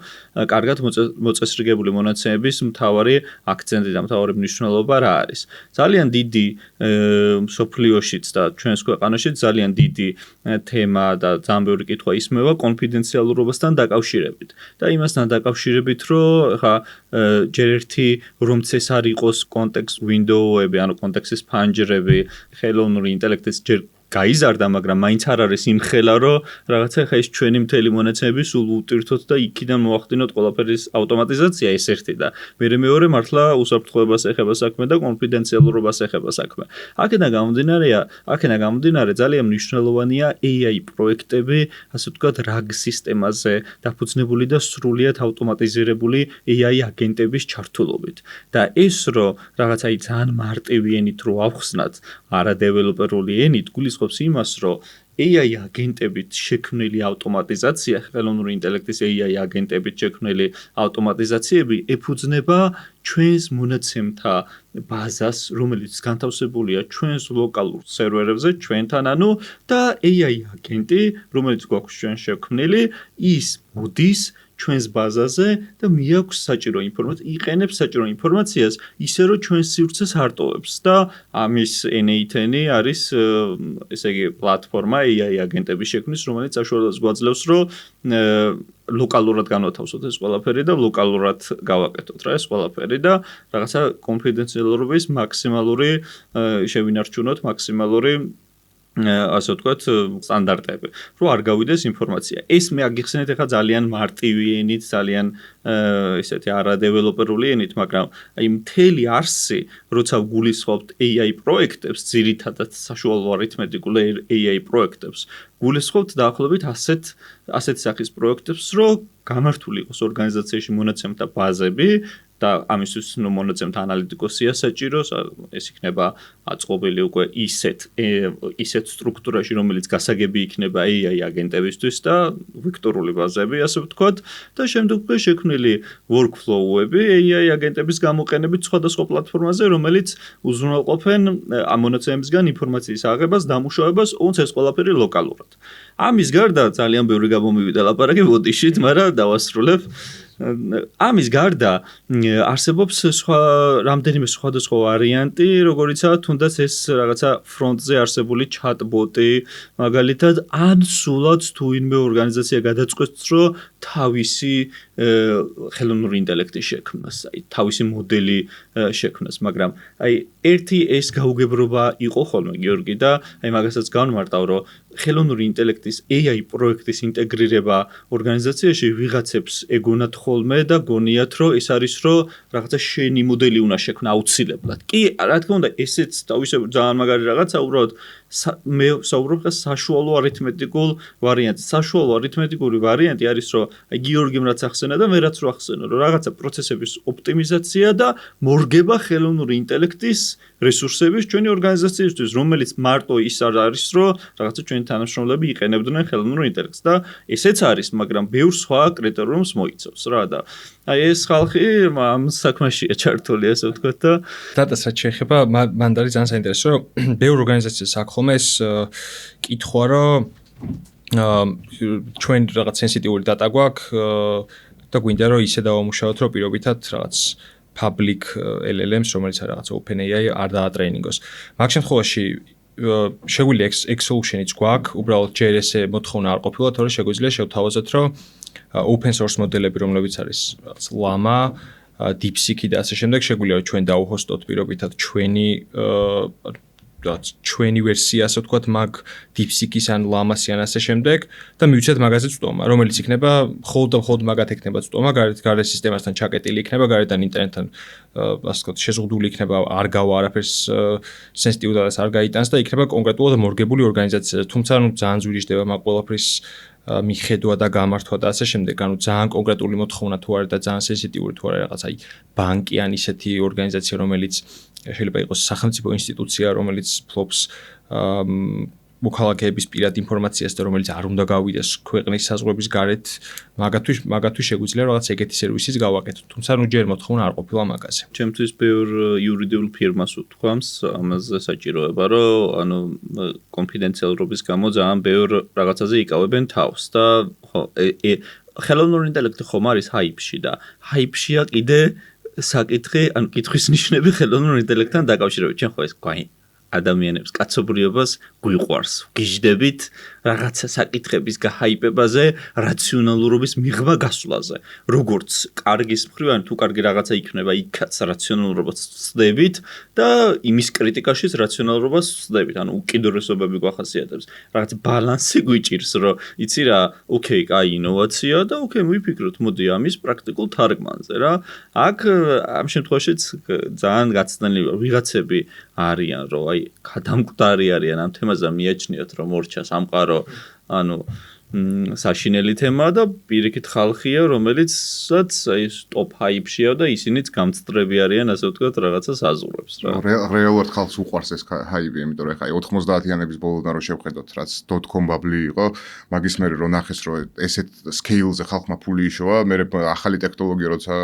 კარგად მოწესრიგებული მონაცემების მთავარი აქცენტი და მთავარი მნიშვნელობა რა არის. ძალიან დიდი მსოფლიოშიც და ჩვენს ქვეყანაშიც ძალიან დიდი თემა და ძალიან ბევრი კითხვა ისმევა კონფიდენციალურობასთან დაკავშირებით. და იმასთან დაკავშირებით, რომ ხა ჯერ ერთი რომც ეს არ იყოს კონტექსტ ვინდოუები, ანუ კონტექსტის ფანჯრები, ხელოვნური ინტელექტის ჯერ გაიზარდა, მაგრამ მაინც არ არის იმხელა, რომ რაღაცა ხა ეს ჩვენი მთელი მონაცემები სულ უტირთოთ და იქიდან მოახდინოთ ყველაფერის ავტომატიზაცია ეს ერთი და მეორე მართლა უსაფრთხოებას ეხება საქმე და კონფიდენციალურობას ეხება საქმე. აქედან გამომდინარე ძალიან მნიშვნელოვანია AI პროექტები, ასე ვთქვათ, RAG სისტემაზე დაფუძნებული და სრულიად ავტომატიზირებული AI აგენტების ჩართულობით. და ეს რომ რაღაცა ძალიან მარტივი ენით რო ავხსნათ, არა დეველოპერული ენით, გულისხმობს იმას, რომ AI აგენტებით შექმნილი ავტომატიზაცია, ხელოვნური ინტელექტის AI აგენტებით შექმნილი ავტომატიზაციები ეფუძნება ჩვენს მონაცემთა ბაზას, რომელიც განთავსებულია ჩვენს ლოკალურ სერვერებზე, ჩვენთან, ანუ და AI აგენტი, რომელიც გვაქვს ჩვენ შექმნილი, ის მოდის ჩვენს ბაზაზე და მიაქვს საჭირო ინფორმაცია, იყენებს საჭირო ინფორმაციას ისე რომ ჩვენს სივრცეს არტოვებს და ამის N8N არის ესე იგი პლატფორმა AI აგენტების შექმნის, რომელიც საშუალებას გვაძლევს რომ ლოკალურად განვათავსოთ ეს ყველაფერი და ლოკალურად გავაკეთოთ რა ეს ყველაფერი და რაღაცა კონფიდენციალურობის მაქსიმალური შევინარჩუნოთ მაქსიმალური ასე ვთქვათ, სტანდარტები, რომ არ გავიდეს ინფორმაცია. ეს მე აგიხსენეთ ახლა ძალიან მარტივი ენით, ძალიან ესეთი არადეველოპერული ენით, მაგრამ აი მთელი არსი, როცა გულისხმობთ AI პროექტებს, ძირითადად საშუალო არითმეტიკულ AI პროექტებს, გულისხმობთ დაახლოებით ასეთ სახის პროექტებს, რომ გამართული იყოს ორგანიზაციაში მონაცემთა ბაზები და ამისთვის მონაცემთა ანალიტიკოსია საჭირო, ეს იქნება აწყობილი უკვე ისეთ სტრუქტურაში, რომელიც გასაგები იქნება AI აგენტებისთვის და ვექტორული ბაზები, ასე ვთქვათ, და შემდეგ უკვე შექმნილი workflow-ები AI აგენტების გამოყენებით სხვადასხვა პლატფორმაზე, რომელიც უზრუნველყოფენ ამ მონაცემებისგან ინფორმაციის აღებას, დამუშავებას, თუმცა ეს ყველაფერი ლოკალურად. ამის გარდა ძალიან ბევრი გამომივიდა ლაპარაკი ბოდიშით, მაგრამ დავასრულებ. ამის გარდა არსებობს სხვა რამდენიმე სხვადასხვა ვარიანტი, როგორიცაა თუნდაც ეს რაღაცა ფრონტზე არსებული ჩატბოტი, მაგალითად, ან სულაც თუ ვინმე ორგანიზაცია გადაწყვეტს, რომ თავისი ხელოვნური ინტელექტი შექმნას, აი თავისი მოდელი შექმნას, მაგრამ აი ერთი ეს გაუგებრობა იყო ხოლმე გიორგი და აი მაგასაც განმარტავ, რომ ხელოვნური ინტელექტის AI პროექტის ინტეგრირება ორგანიზაციაში ვიღაცებს ეგონათ ხოლმე და გონიათ, რომ ეს არის, რომ რაღაცა შენი მოდელი უნდა შექმნა აუცილებლად. კი, რა თქმა უნდა, ესეც თავისებურ ძალიან მაგარი რაღაცა, უბრალოდ მე ვსაუბრობ ხა საშუალო არითმეტიკულ ვარიანტს. საშუალო არითმეტიკური ვარიანტი არის, რომ აი გიორგიმ რაც ახსენა და მე რაც რო ახსენო, რომ რაღაცა პროცესების ოპტიმიზაცია და მორგება ხელოვნური ინტელექტის რესურსების ჩვენი ორგანიზაციისთვის, რომელიც მარტო ის არ არის, რომ რაღაცა ჩვენი თანამშრომლები იყენებდნენ ხელოვნურ ინტელექტს და ესეც არის, მაგრამ ბევრ სხვა კრიტერიუმს მოიცავს რა და აი ეს ხალხი ამ საქმეშია ჩართული, ასე ვთქვათ და დატას რაც შეეხება მან არის ძალიან საინტერესო, რომ ბევრ ორგანიზაციას აქვს ხოლმე ეს კითხვა, რომ ჩვენ რაღაც სენსიტიური დატა გვაქვს და გვინდა რომ ისე დავამუშავოთ, რომ პირობითად რაღაც public LLMs, რომელიც არის რაღაც OpenAI არ დაატრეინინგოს. მაგ შემთხვევაში შეგვიძლია X solution-იც გვაქვს, უბრალოდ ჯერ ესე მოთხოვნა არ ყოფილა, თორე შეგვიძლია შევთავაზოთ, რომ open source მოდელები, რომლებიც არის რაღაც Llama, DeepSeek და ასე შემდეგ, შეგვიძლია ჩვენ დავუჰოსტოთ პირობითად ჩვენი ვერსია, ასე ვთქვათ, მაგ DeepSeek-ის ან Llama-ს ან ასე შემდეგ და მივცეთ მაგაზე წვდომა, რომელიც იქნება მხოლოდ მაგათ ექნება წვდომა, გარეთ სისტემასთან ჩაკეტილი იქნება, გარედან ინტერნეტთან ასე ვთქვათ, შეზღუდული იქნება, არ გავა არაფერს სენსიტიურ დატას არ გაიტანს და იქნება კონკრეტულად მორგებული ორგანიზაცია. თუმცა ძალიან ძვირიჯდება მაგ ყველაფრის მიხედვა და გამართვა და ასე შემდეგ, ანუ ძალიან კონკრეტული მოთხოვნა თუ არის და ძალიან სენსიტიური თუ არის რაღაც აი ბანკი ან ისეთი ორგანიზაცია, რომელიც შეიძლება იყოს სახელმწიფო ინსტიტუცია, რომელიც ფლობს მოქალაქეების პირად ინფორმაციას და რომელიც არ უნდა გავიდეს ქვეყნის საზღვრების გარეთ, მაგათთვის შეგვიძლია რაღაც ეგეთი სერვისიც გავაკეთოთ. თუმცა ჯერ მოთხოვნა არ ყოფილა მაგაზე. ჩემთვის ბევრ იურიდიულ ფირმას უთქვამს ამაზე საჭიროება, რომ ანუ კონფიდენციალურობის გამო ძალიან ბევრ რაღაცაზე იკავებენ თავს და ხო ხელოვნური ინტელექტი ხომ არის ჰაიპში და ჰაიპშია კიდე საკითხი, ანუ კითხვის ნიშნები ხელოვნურ ინტელექტთან დაკავშირებით. ჩვენ ხო ეს ადამიანებს კაცობრიობას გვიყვარს, გიждდებით რაღაცა საკითხების გაჰაიპებაზე, რაციონალურობის მიღმა გასვლაზე. როგორც კარგის მხრივ, ან თუ კარგი რაღაცა იქნება, იქაც რაციონალურობას ვწდებით და იმის კრიტიკაშიც რაციონალურობას ვწდებით. ანუ უკიდურესობები გვახასიათებს. რაღაც ბალანსი გვიჭირს, რომ იცი რა, ოკეი, კაი ინოვაცია და ოკეი, მივფიქროთ, მოდი ამის პრაქტიკულ თარგმანზე რა. აქ ამ შემთხვევაშიც ძალიან გაცნელი ვიღაცები არიან, რომ აი გადამკვდარი არიან ამ თემაზე, მიაჩნიათ, რომ მორჩა სამყარო, ანუ საშინელი თემაა და პირიქით ხალხია, რომელიცაც აი ტოპ ჰაიპშია და ისინიც გამწდრები არიან, ასე ვთქვათ, რაღაცას აზურებს რა. რეალურად ხალხს უყვარს ეს ჰაიპი, იმიტომ რომ ხა 90-იანების ბოლოდან რო შევხედოთ, რაც .com ბაბლი იყო, მაგის მერე რო ნახეს, რომ ესეთ სკეილზე ხალხმა ფული იშოვა, მერე ახალი ტექნოლოგია როცა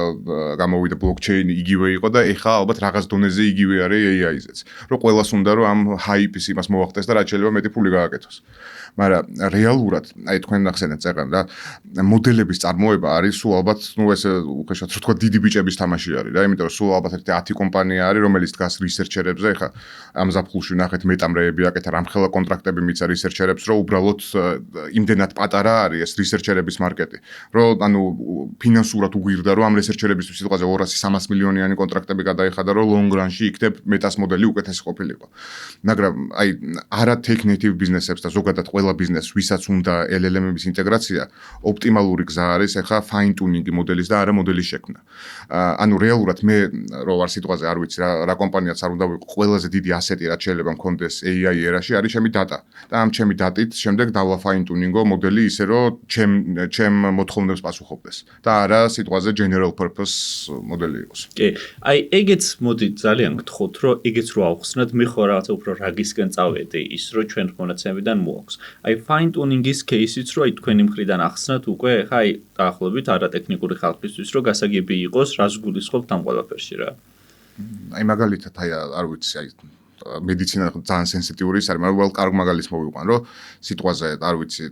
გამოვიდა ბლოკჩეინი იგივე იყო და ეხლა ალბათ რაღაც დონეზე იგივე არის AI-ზეც. რომ ყველას უნდა რომ ამ ჰაიპის იმას მოახდეს და რაც შეიძლება მეტი ფული გააკეთოს. მაგრამ რეალურად აი თქვენ ახსენეთ წერან რა მოდელების წარმოება არის სულ ალბათ ესე უხეშად რო თქვა დიდი ბიჭების თამაში არის რა იმიტომ რომ სულ ალბათ 10 კომპანია არის რომელიც დგას რისერჩერებზე ეხა ამ ზაფხულში ნახეთ მეტამრეები აკეთა რამხელა კონტრაქტები მიცა რისერჩერებს რომ უბრალოდ იმდენად პატარა არის ეს რისერჩერების მარკეტი რომ ანუ ფინანსურად უგვირდა რომ ამ რისერჩერებისთვის სიტყვაზე 200-300 მილიონიანი კონტრაქტები გადაიხადა რომ long run-ში იქნებ მეტას მოდელი უკეთესი ყოფილიყო მაგრამ აი არა tech native ბიზნესებს და ზოგადად ყველა ბიზნესს ვისაც უნდა LLM-ების ინტეგრაცია ოპტიმალური გზა არის ახლა fine tuning მოდელის და არა მოდელის შექმნა. ანუ რეალურად მე რო ვარ სიტყვაზე არ ვიცი რა კომპანიაც არ უნდა ვიყო ყველაზე დიდი ასეტი რაც შეიძლება მქონდეს AI ერაში არის ჩემი data. და ამ ჩემი data-ით შემდეგ დავა fine tuning-ო მოდელი ისე რომ ჩემ მოთხოვნებს პასუხობდეს და არა სიტყვაზე general purpose მოდელი იყოს. კი, აი ეგეც მოდი ძალიან გთხოვთ რომ ეგეც რო ავხსნათ მე ხო რაღაცა უფრო რაგისკენ წავედი ის რომ ჩვენ მონაცემებიდან მოაქვს. აი fine tuning-ის case-იც რო აი თქვენი მხრიდან ახსნათ უკვე ხა აი დაახლოებით არატექნიკური ხალხისთვის რომ გასაგები იყოს რას გულისხმობთ ამ ყველაფერში რა. აი მაგალითად აი არ ვიცი აი მედიცინა ძალიან სენსიტიური ის არის, მაგრამ ველკარგ მაგალითს მოვიყვან, რომ სიტყვაზე არ ვიცი,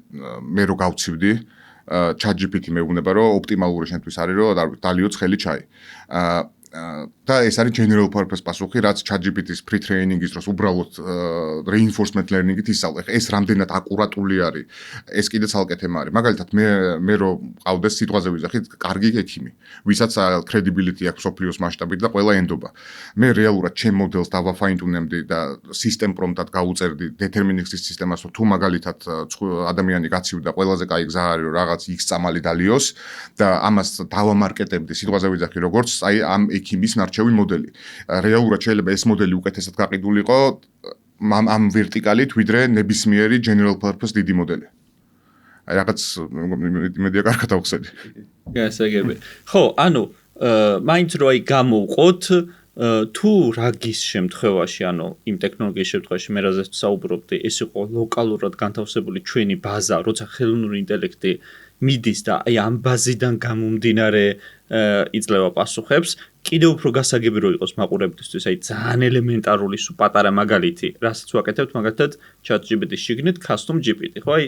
მე რო გავცივდი ChatGPT მეუბნება რომ ოპტიმალური შენთვის არის რომ დალიოც ხელი ჩაი. და ეს არის general purpose პასუხი, რაც ChatGPT-ის pre-training-ის დროს უბრალოდ reinforcement learning-ით ისწავლე. ეს რამდენად აკურატული არის, ეს კიდე ცალკე თემა არის. მაგალითად მე რომ ყავდეს სიტყვაზე ვიზახით, კარგი ექიმი, ვისაც credibility აქვს სოფლიოს მასშტაბით და ყველა ენდობა. მე რეალურად ჩემ მოდელს დავაფაინტუნებდი და system prompt-ად გავუწერდი deterministic სისტემას, თუ მაგალითად ადამიანი გაცივდა, ყველაზე კაი გზა არის რომ რაღაც X წამალი დალიოს და ამას დავამარკეტებდი სიტყვაზე ვიზახი როგორც აი ამ ექიმის ნარჩევი მოდელი. რეალურად შეიძლება ეს მოდელი უკეთესად გაყიდულიყო ამ ვერტიკალით, ვიდრე ნებისმიერი general purpose დიდი მოდელი. აი რაღაც იმედია კარგად ავხსენე. გასაგები. ხო, ანუ მაინც რო აი გამოვყოთ თუ რაგის შემთხვევაში, ანუ იმ ტექნოლოგიის შემთხვევაში მე რაზეც საუბრობდი, ეს იყო ლოკალურად განთავსებული ჩვენი ბაზა, როცა ხელოვნური ინტელექტი მიდის და აი ამ ბაზიდან გამომდინარე იძლევა პასუხებს, კიდევ უფრო გასაგები რო იყოს მაყურებლისთვის, აი ძალიან ელემენტარული პატარა მაგალითი, რასაც ვაკეთებთ მაგალითად ChatGPT-ს შიგნით custom GPT, ხო? აი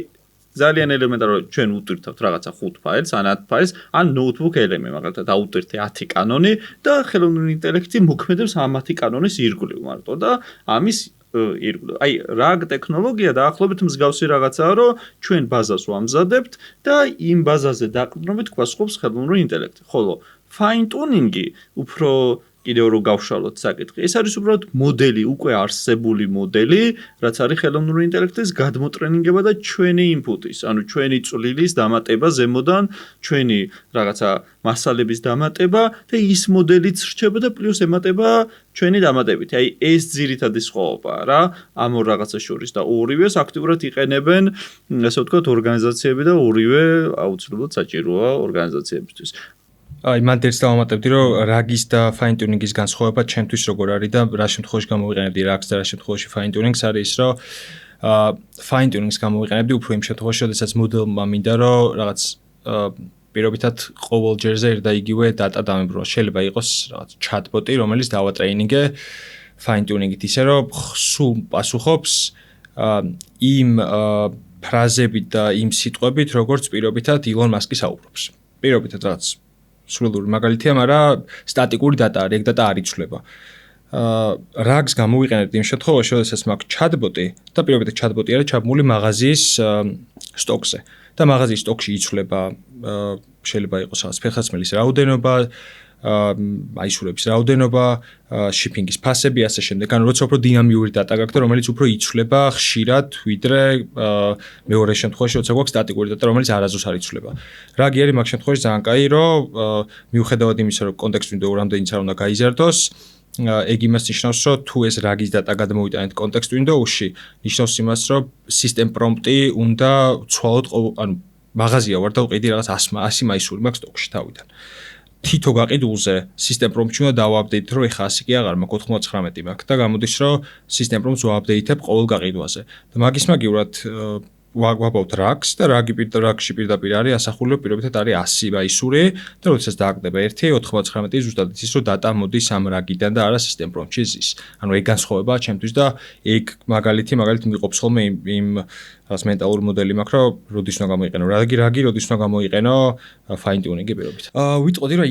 ძალიან ელემენტარული ჩვენ უტვირთავთ რაღაცა 5 ფაილს, ან 10 ფაილს, ან notebook ელემენტი, მაგალითად აუტვირთე 10 კანონი და ხელოვნური ინტელექტი მოქმედებს ამ 10 კანონის ირგვლივ მარტო და ამის ირგვლივ. აი RAG ტექნოლოგია დაახლოებით მსგავსი რაღაცაა, რომ ჩვენ ბაზას ვამზადებთ და იმ ბაზაზე დაყრდნობით გვასხობს ხელოვნური ინტელექტი. ხოლო fine tuning-ი უფრო კიდევ რო გავშალოთ საკითხი. ეს არის უბრალოდ მოდელი, უკვე არსებული მოდელი, რაც არის ხელოვნური ინტელექტის გადმოტრენინგება და ჩვენი input-ის, ანუ ჩვენი წვლილის დამატება ზემოდან, ჩვენი რაღაცა მასალების დამატება და ის მოდელიც რჩება და პლუს ემატება ჩვენი დამატებით. აი ეს ძირითადი სხვაობაა რა, ამ ორ რაღაცას შორის და ორივეს აქტიურად იყენებენ, ასე ვთქვათ, ორგანიზაციები და ორივე აუცილებლად საჭიროა ორგანიზაციებისთვის. აი მან ერთს დავამატებდი რომ RAG-ის და fine tuning-ის განსხვავება ჩემთვის როგორ არის და რა შემთხვევაში გამოვიყენებდი RAG-ს და რა შემთხვევაში fine tuning-ს არის ის რომ fine tuning-ს გამოვიყენებდი უფრო იმ შემთხვევაში, როდესაც მოდელმა მინდა რომ რაღაც პირობითად ყოველ ჯერზე ერთ და იგივე data დამებრუნოს. შეიძლება იყოს რაღაც chatbot-ი, რომელიც დავატრეინინგე fine tuning-ით ისე რომ სულ პასუხობს იმ ფრაზებით და იმ სიტყვებით, როგორც პირობითად Elon Musk-ი საუბრობს. პირობითად რაღაც სრულური მაგალითია, მაგრამ სტატიკური data არის, ეგ data არ იცვლება. RAG-ს გამოვიყენებდი იმ შემთხვევაში, როდესაც მაქვს chatbot-ი და პირობითად chatbot-ი არის ჩაბმული მაღაზიის სტოკზე. და მაღაზიის სტოკში იცვლება შეიძლება იყოს რაღაც ფეხსაცმელის რაოდენობა, აისურების რაოდენობა, shipping-ის ფასები, ასე შემდეგ. ანუ როცა უფრო დინამიური data გაქვს და რომელიც უფრო იცვლება ხშირად, ვიდრე მეორე შემთხვევაში, როცა გვაქვს სტატიკური data, რომელიც არასდროს არ იცვლება. RAG-ი არის მაგ შემთხვევაში ძალიან კაი, რომ მიუხედავად იმისა, რომ context window რამდენიც არ უნდა გაიზარდოს, ეგ იმას ნიშნავს, რომ თუ ეს RAG-ის data გადმოვიტანეთ context window-ში, ნიშნავს იმას, რომ system prompt-ი უნდა ცვალოთ, ანუ მაღაზია ვარ და ვყიდი რაღაც 100 მაისური მაქვს სტოკში თავიდან. თითო გაყიდულზე system prompt-ში უნდა დავაპდეიტ, რომ ეხა 100 კი აღარ მაქვს 99 მაქვს და გამოდის, რომ system prompt-ს ვაპდეიტებ ყოველ გაყიდვაზე. და მაგის მაგივრად ვაბავთ RAG-ს და RAG-ში პირდაპირ არის ასახული, პირობითად არის 100 მაისური და როდესაც დააკდება 1.99 ზუსტად იცის, რომ data მოდის ამ RAG-იდან და არა system prompt-ში ზის. ანუ ეგ განსხვავებაა ჩემთვის და ეგ მაგალითი მიყოფს ხოლმე იმ რაღაც მენტალური მოდელი მაქვს, რომ როდის უნდა გამოიყენო RAG-ი, როდის უნდა გამოიყენო fine tuning-ი პირობითად. ვიტყოდი, რომ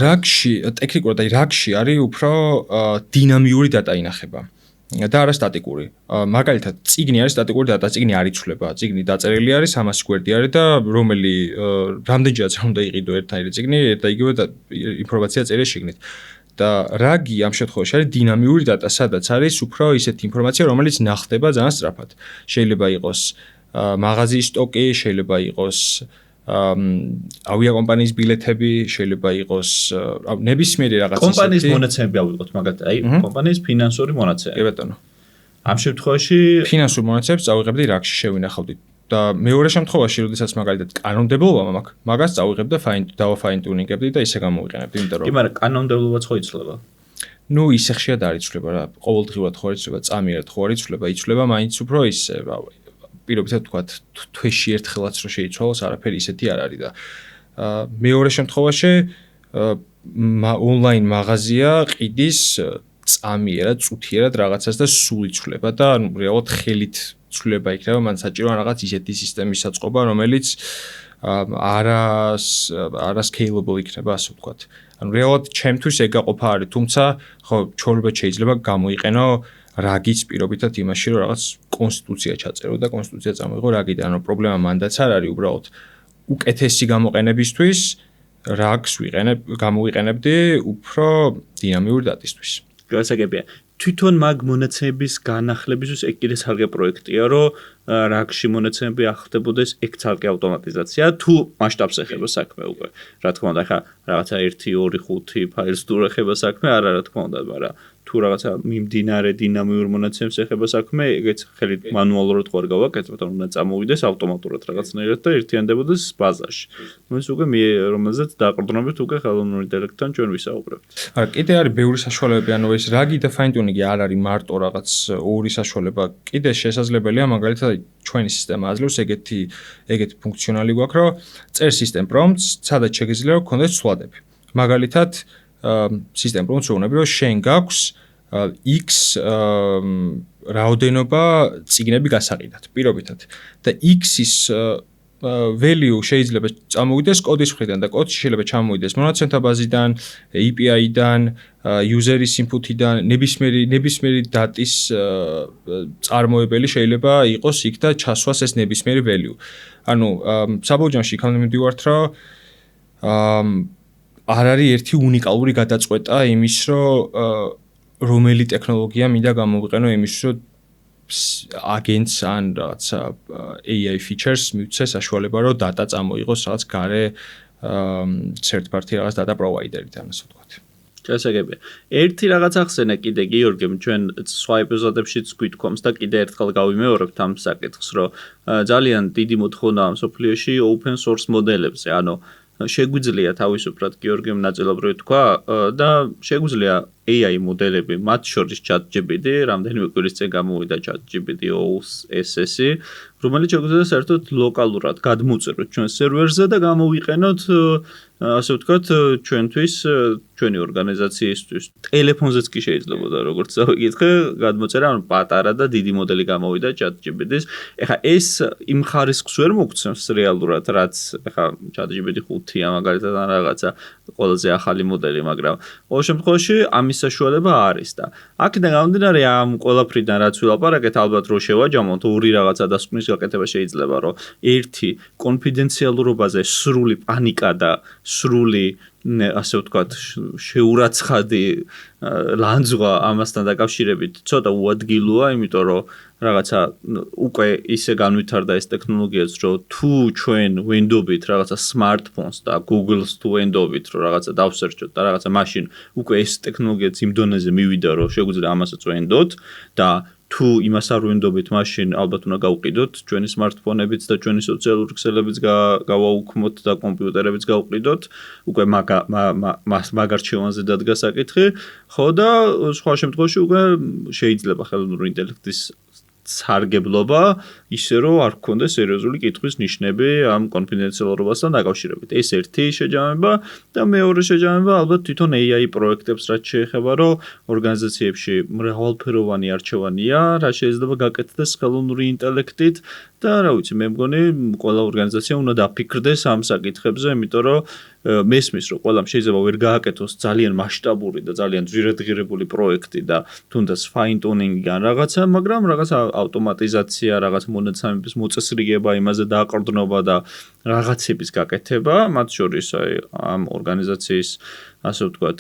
RAG-ში ტექნიკურად RAG-ში არის უფრო დინამიური data ინახება. და არა სტატიკური. მაგალითად, წიგნი არის სტატიკური data, წიგნი არ იცვლება. წიგნი დაწერილი არის, 300 გვერდი არის და რომელი რამდენჯერაც უნდა იყიდო ერთნაირი წიგნი, და იგივე ინფორმაცია წერია შიგნით. და RAG-ი ამ შემთხვევაში არის დინამიური data, სადაც არის უფრო ისეთი ინფორმაცია, რომელიც ნახდება ძალიან სწრაფად. შეიძლება იყოს მაღაზიის სტოკი, შეიძლება იყოს ავიაკომპანიის ბილეთები, შეიძლება იყოს ნებისმიერი რაღაც ისეთი. კომპანიის მონაცემები ავიღოთ, მაგალითად, აი კომპანიის ფინანსური მონაცემები. კი ბატონო. ამ შემთხვევაში ფინანსურ მონაცემებს წავიღებდი RAG-ში შევინახავდი. და მეორე შემთხვევაში, როდესაც მაგალითად კანონმდებლობა მაქვს, მაგას წავიღებ და fine tuning-ებდი და ისე გამოვიყენებდი, იმიტომ რომ კი, მაგრამ კანონმდებლობაც ხო იცვლება? ნუ ისე ხშირად არ იცვლება რა. ყოველდღიურად ხო არ იცვლება, წამიერად ხო არ იცვლება, იცვლება მაინც უფრო ისე, პირობითად ვთქვათ, თვეში ერთხელაც რო შეიცვალოს, არაფერი ისეთი არ არის და მეორე შემთხვევაში ონლაინ მაღაზია ყიდის წამიერად, წუთიერად რაღაცას და სულ იცვლება და რეალურად ხელით ცვლილება იქნება, მან საჭიროა რაღაც ისეთი სისტემის საწყობა, რომელიც არა scalable იქნება, ასე ვთქვათ. ანუ რეალურად ჩემთვის ეგ გაყოფა არის, თუმცა ხო ჩვეულებრივ შეიძლება გამოიყენო რაგის პირობითად იმაში, რომ რაღაც კონსტიტუცია ჩაწერო და კონსტიტუცია წამოიღო რაგიდან, ანუ პრობლემა მანდაც არ არის უბრალოდ უკეთესი გამოყენებისთვის რაგს გამოვიყენებდი უფრო დინამიურ დატისთვის. გასაგებია. თვითონ მაგ მონაცემების განახლებისთვის ეგ კიდე ცალკე პროექტია, რომ რაგში მონაცემები ახდებოდეს, ეგ ცალკე ავტომატიზაცია თუ მასშტაბს ეხება საქმე უკვე. რა თქმა უნდა, ხა რაღაცა 1, 2, 5 ფაილს თუ ეხება საქმე, არა რა თქმა უნდა, მაგრამ თუ რაღაცა მიმდინარე დინამიურ მონაცემებს ეხება საქმე, ეგეც ხელით მანუალურად ხوار გავაკეთებთ, რომ უნდა წამოვიდეს ავტომატურად რაღაცნაირად და ერთიანდებოდეს ბაზაში. ეს უკვე რომელზეც დაყრდნობით უკვე ხელოვნურ ინტელექტთან ჩვენ ვისაუბრებთ. არა, კიდე არის ბევრი საშუალებები, ანუ ეს რაგი და fine tuning არ არის მარტო რაღაც ორი საშუალება. კიდე შესაძლებელია მაგალითად ჩვენი სისტემა აძლევს ეგეთი ფუნქციონალი გვაქვს, რომ წერ system prompts, სადაც შეგიძლია გქონდეს ცვლადები. მაგალითად system prompts უნები რომ შენ გაქვს x რაოდენობა წიგნები გასაყიდად პირობითად და x-ის value შეიძლება წამოვიდეს კოდის მხრიდან და კოდში შეიძლება ჩამოვიდეს მონაცემთა ბაზიდან, API-დან, user-ის input-იდან, ნებისმიერი დატის წარმოებელი შეიძლება იყოს იქ და ჩასვას ეს ნებისმიერი value. ანუ საბოლოო ჯამში იქამდე მივდივართ, რომ არ არის ერთი უნიკალური გადაწყვეტა იმის, რომ რომელი ტექნოლოგია მინდა გამოვიყენო იმის, რომ agents ან რაღაცა AI features მივცე საშუალება, რომ data წამოიღოს რაღაც გარე third party რაღაც data provider-იდან, ასე ვთქვათ. გასაგებია. ერთი რაღაც ახსენე კიდე გიორგემ, ჩვენ სხვა ეპიზოდებშიც გვითქვამს და კიდე ერთხელ გავიმეორებთ ამ საკითხს, რომ ძალიან დიდი მოთხოვნაა მსოფლიოში open source მოდელებზე, ანუ შეგვიძლია თავისუფლად გიორგემ ნაწილობრივ თქვა და შეგვიძლია AI მოდელები, მათ შორის ChatGPT, რამდენიმე კვირის წინ გამოვიდა ChatGPT OSS, რომელიც შეგვიძლია საერთოდ ლოკალურად გადმოწეროთ ჩვენ სერვერზე და გამოვიყენოთ, ასე ვთქვათ, ჩვენთვის, ჩვენი ორგანიზაციისთვის. ტელეფონზეც კი შეიძლებოდა, როგორც წავიკითხე, გადმოწერა, ანუ პატარა და დიდი მოდელი გამოვიდა ChatGPT-ს. ეხლა ეს იმ ხარისხს ვერ მოგცემს რეალურად, რაც ეხლა ChatGPT 5-ია მაგალითად ან რაღაცა ყველაზე ახალი მოდელი, მაგრამ ყოველ შემთხვევაში ამის საშუალება არის და აქედან გამომდინარე ამ ყველაფრიდან რაც ვილაპარაკეთ, ალბათ რო შევაჯამოთ ორი რაღაცა დასკვნის გაკეთება შეიძლება, რომ ერთი კონფიდენციალურობაზე სრული პანიკა და სრული ასე ვთქვათ, შეურაცხადი ლანძღვა ამასთან დაკავშირებით ცოტა უადგილოა, იმიტომ რომ რაღაცა უკვე ისე განვითარდა ეს ტექნოლოგიაც, რომ თუ ჩვენ ვენდობით რაღაცა smartphones და Google-ს თუ ვენდობით, რომ რაღაცა დავსერჩოთ და რაღაცა მაშინ უკვე ეს ტექნოლოგიაც იმ დონეზე მივიდა, რომ შეგვიძლია ამასაც ვენდოთ და თუ იმას არ ვენდობით, მაშინ ალბათ უნდა გავყიდოთ ჩვენი smartphone-ებიც და ჩვენი სოციალური ქსელებიც გავაუქმოთ და კომპიუტერებიც გავყიდოთ. უკვე მაგ არჩევანზე დადგა საკითხი. ხო და სხვა შემთხვევაში უკვე შეიძლება ხელოვნური ინტელექტის სარგებლობა ისე რომ არ გქონდეს სერიოზული კითხვის ნიშნები ამ კონფიდენციალურობასთან დაკავშირებით. ეს ერთი შეჯამება და მეორე შეჯამება ალბათ თვითონ AI პროექტებს რაც შეეხება, რომ ორგანიზაციებში მრავალფეროვანი არჩევანია, რა შეიძლება გაკეთდეს ხელოვნური ინტელექტით და რა ვიცი, მე მგონი ყველა ორგანიზაცია უნდა დაფიქრდეს ამ საკითხებზე, იმიტომ რომ მესმის რომ ყველამ შეიძლება ვერ გააკეთოს ძალიან მასშტაბური და ძალიან ძვირადღირებული პროექტი და თუნდაც fine tuning-ი ან რაღაცა, მაგრამ რაღაცა ავტომატიზაცია, რაღაც მონაცემების მოწესრიგება, იმაზე დააყრდნობა და რაღაცების გაკეთება, მათ შორის ამ ორგანიზაციის ასე ვთქვათ,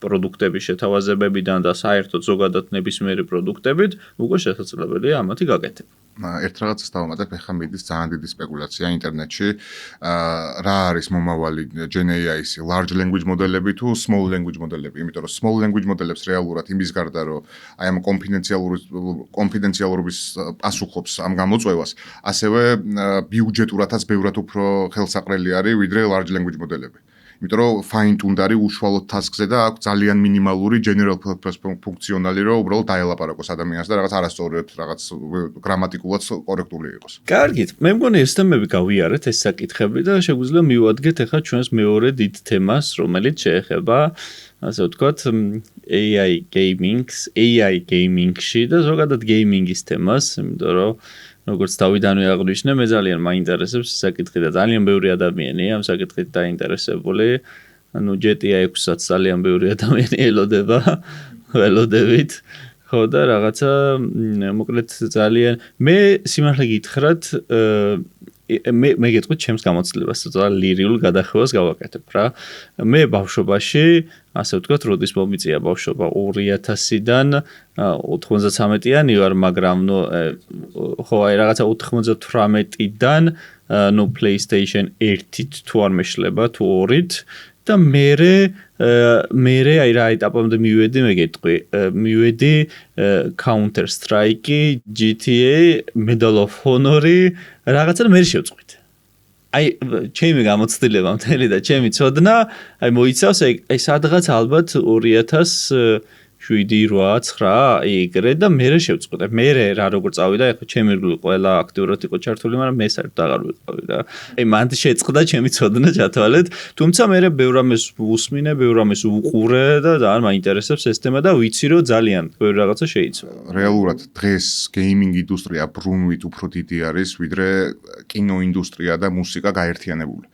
პროდუქტების შეთავაზებებიდან და საერთოდ ზოგადად ნებისმიერი პროდუქტებით უკვე შესაძლებელია ამათი გაკეთება. ერთ რაღაცას დავამატებ, ეხლა მიდის ძალიან დიდი სპეკულაცია ინტერნეტში, რა არის მომავალი Gen AI-ის, large language მოდელები თუ small language მოდელები, იმიტომ რომ small language მოდელებს რეალურად იმის გარდა, რომ აი ამ კონფიდენციალურობის პასუხობს ამ გამოწვევას, ასევე ბიუჯეტურადაც ბევრად უფრო ხელსაყრელი არის ვიდრე large language მოდელები. იმიტომ რომ fine tuned არის უშუალოდ task-ზე და აქვს ძალიან მინიმალური general purpose ფუნქციონალი, რომ უბრალოდ დაელაპარაკოს ადამიანს და რაღაც არასწორად, რაღაც გრამატიკულად კორექტული იყოს. კარგით, მე მგონი ეს თემები გავიარეთ, ეს საკითხები და შეგვიძლია მივადგეთ ახლა ჩვენს მეორე დიდ თემას, რომელიც შეეხება ასე ვთქვათ, AI gaming-ში და ზოგადად gaming-ის თემას, იმიტომ რომ როგორც თავიდანვე აღვნიშნე, მე ძალიან მაინტერესებს საკითხი და ძალიან ბევრი ადამიანია ამ საკითხით დაინტერესებული. ანუ GTA 6-საც ძალიან ბევრი ადამიანი ელოდება, ველოდებით. ხო და რაღაცა მოკლედ ძალიან მე სიმართლე გითხრათ მე გეტყვით ჩემს გამოცდილებას ცოტა ლირიულ გადახევას გავაკეთებ რა. მე ბავშვობაში, ასე ვთქვათ, როდის მომიწია ბავშვობა 2000-დან 93-იანი ვარ, მაგრამ ხო აი რაღაცა 98-დან PlayStation 1-ით თუ არ მეშლება, თუ 2-ით და მე აი რა ეტაპამდე მივედი, მე გეტყვი, მივედი Counter Strike, GTA, Medal of Honor-ი, რაღაცა მე შევწყვით. აი ჩემი გამოცდილება მთელი და ჩემი ცოდნა, აი მოიცავს აი სადღაც ალბათ 2007-8-9 ეგრე და მე შევწყვიტე. მე რა როგორ წავიდა, ეხლა ჩემი რგული ყველა აქტიურად იყო ჩართული, მაგრამ მე საერთოდ აღარ ვიყავი რა. აი მანდ შეწყდა ჩემი ცოდნა ჩათვალეთ, თუმცა მე ბევრ ამას უსმინე, ბევრ ამას უყურე და ძალიან მაინტერესებს ეს თემა და ვიცი რომ ძალიან ბევრი რაღაცა შეიცვალა. რეალურად დღეს გეიმინგ ინდუსტრია ბრუნვით უფრო დიდი არის, ვიდრე კინოინდუსტრია და მუსიკა გაერთიანებული.